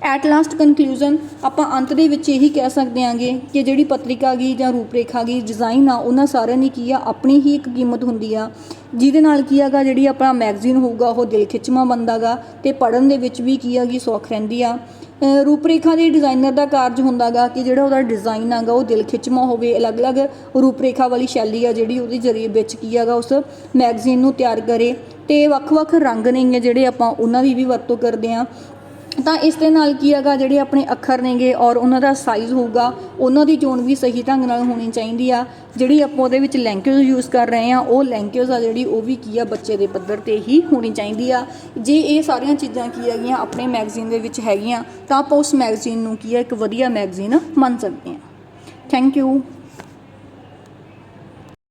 ਐਟ ਲਾਸਟ ਕਨਕਲੂਜਨ, ਆਪਾਂ ਅੰਤ ਦੇ ਵਿੱਚ ਇਹੀ ਕਹਿ ਸਕਦੇ ਆਂਗੇ ਕਿ ਜਿਹੜੀ ਪੱਤਰਿਕਾ ਗੀ ਜਾਂ ਰੂਪਰੇਖਾ ਗੀ ਡਿਜ਼ਾਈਨ ਆ ਉਹਨਾਂ ਸਾਰਿਆਂ ਦੀ ਕੀ ਆ ਆਪਣੀ ਹੀ ਇੱਕ ਕੀਮਤ ਹੁੰਦੀ ਆ ਜਿਹਦੇ ਨਾਲ ਕੀ ਹੈਗਾ ਜਿਹੜੀ ਆਪਣਾ ਮੈਗਜ਼ੀਨ ਹੋਊਗਾ ਉਹ ਦਿਲ ਖਿੱਚਵਾਂ ਬਣਦਾ ਗਾ ਤੇ ਪੜ੍ਹਨ ਦੇ ਵਿੱਚ ਵੀ ਕੀ ਹੈਗੀ ਸੌਖ ਰਹਿੰਦੀ ਆ। ਰੂਪਰੇਖਾ ਦੇ ਡਿਜ਼ਾਈਨਰ ਦਾ ਕਾਰਜ ਹੁੰਦਾ ਗਾ ਕਿ ਜਿਹੜਾ ਉਹਦਾ ਡਿਜ਼ਾਈਨ ਹੈਗਾ ਉਹ ਦਿਲ ਖਿੱਚਵਾਂ ਹੋਵੇ, ਅਲੱਗ-ਅਲੱਗ ਰੂਪਰੇਖਾ ਵਾਲੀ ਸ਼ੈਲੀ ਆ ਜਿਹੜੀ ਉਹਦੇ ਜ਼ਰੀਏ ਵਿੱਚ ਕੀ ਹੈਗਾ ਉਸ ਮੈਗਜ਼ੀਨ ਨੂੰ ਤਿਆਰ ਕਰੇ ਤੇ ਵੱਖ-ਵੱਖ ਰੰਗ ਨੇਗੇ ਜਿਹੜੇ ਆਪਾਂ ਉਹਨਾਂ ਦੀ ਵੀ ਵਰਤੋਂ ਕਰਦੇ ਹਾਂ। ਤਾਂ ਇਸ ਦੇ ਨਾਲ ਕੀ ਹੈਗਾ ਜਿਹੜੇ ਆਪਣੇ ਅੱਖਰ ਨੇਗੇ ਔਰ ਉਹਨਾਂ ਦਾ ਸਾਈਜ਼ ਹੋਊਗਾ ਉਹਨਾਂ ਦੀ ਚੋਣ ਵੀ ਸਹੀ ਢੰਗ ਨਾਲ ਹੋਣੀ ਚਾਹੀਦੀ ਆ। ਜਿਹੜੀ ਆਪਾਂ ਉਹਦੇ ਵਿੱਚ ਲੈਂਗੁਏਜ ਯੂਜ਼ ਕਰ ਰਹੇ ਹਾਂ ਉਹ ਲੈਂਗੁਏਜ ਆ ਜਿਹੜੀ ਉਹ ਵੀ ਕੀ ਆ ਬੱਚੇ ਦੇ ਪੱਧਰ 'ਤੇ ਹੀ ਹੋਣੀ ਚਾਹੀਦੀ ਆ। ਜੇ ਇਹ ਸਾਰੀਆਂ ਚੀਜ਼ਾਂ ਕੀ ਹੈਗੀਆਂ ਆਪਣੇ ਮੈਗਜ਼ੀਨ ਦੇ ਵਿੱਚ ਹੈਗੀਆਂ ਤਾਂ ਆਪਾਂ ਉਸ ਮੈਗਜ਼ੀਨ ਨੂੰ ਕੀ ਆ ਇੱਕ ਵਧੀਆ ਮੈਗਜ਼ੀਨ ਮੰਨ ਸਕਦੇ ਹਾਂ। Thank you.